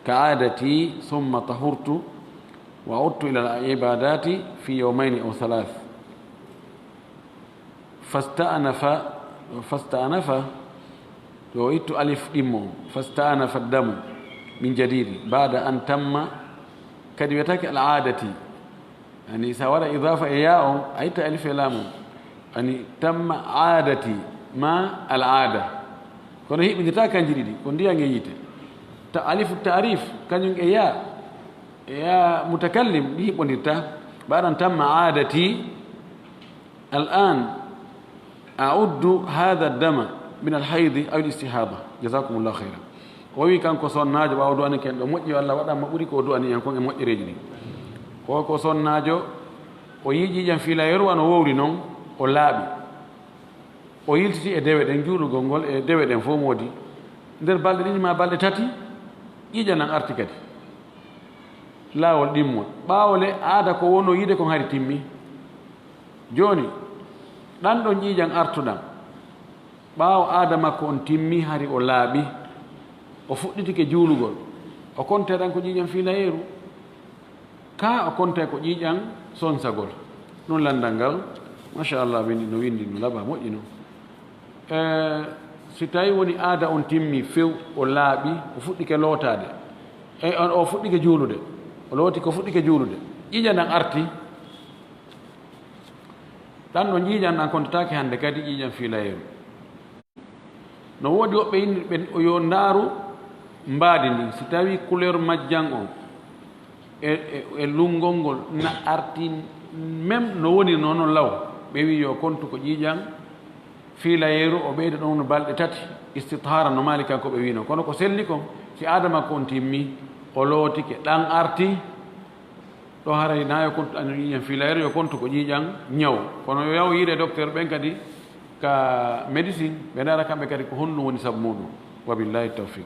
ka'adati thumma tahurtu wa udtu ila al-ibadati fi yawmayn aw thalath فاستأنف وإت ألف إمه فاستأنف الدم من جديد بعد أن تم كلمتك العادة يعني سواء إضافة إياه أيت ألف لام يعني تم عادتي ما العادة كون هي بدتا كان جديد كون دي أنجيته ألف التعريف كان إياه يا متكلم دي بندتا بعد أن تم عادتي الآن أعد هذا الدم من الحيض أو الاستحاضة جزاكم الله خيرا وي كان كو صون ناجو باو دو ان كن دو موجي ولا ودا ما بوري كو دو ان يان كون موجي ريجي ko son naajo o yiiji jam fiila yeru wano wowri noon o laaɓi o yiltiti e dewe ɗen juulugol ngol e dewe ɗen fof moodi nder balɗe ɗiɗi ma balɗe tati ƴiƴa nan arti kadi laawol ɗimmol ɓaawole aada ko wono yide kon hari timmi jooni ɗan ɗon ƴiiƴan artuɗan ɓaawo aada makko on timmi hari o laaɓi o fuɗɗitike juulugol o konteɗan ko ƴiiƴan filayeeru ka o konte ko ƴiiƴan sonsagol noon landal ngal machallah no windi no laaɓa moƴƴi noon si tawi woni aada on timmi few o laaɓi o fuɗɗike lootaade o fuɗɗike juulude o looti ko fuɗɗike juulude ƴiiƴan ɗan arti ɗan ɗo ƴiiƴan ɗan kontataake hannde kadi ƴiiƴan filayeeru no woodi woɓɓe yimɓe yo ndaaru mbaadi ndi si tawi couleur majjan on e lungol ngol na arti même no woni noon law ɓe wi yo kontu ko ƴiiƴan filayeeru o ɓeyda ɗon no balɗe tati istithara no maali kanko ɓe wino kono ko selli kon si adama ko on timmi o lootike ɗan arti ɗo haray na yo kontu an ƴiiƴan filayeeru yo kontu ko ƴiiƴan ñaw kono yo yaw yiide docteur ɓen kadi ka médecine ɓe ndara kamɓe kadi ko honno woni sabu muɗum wabillahi tawfiq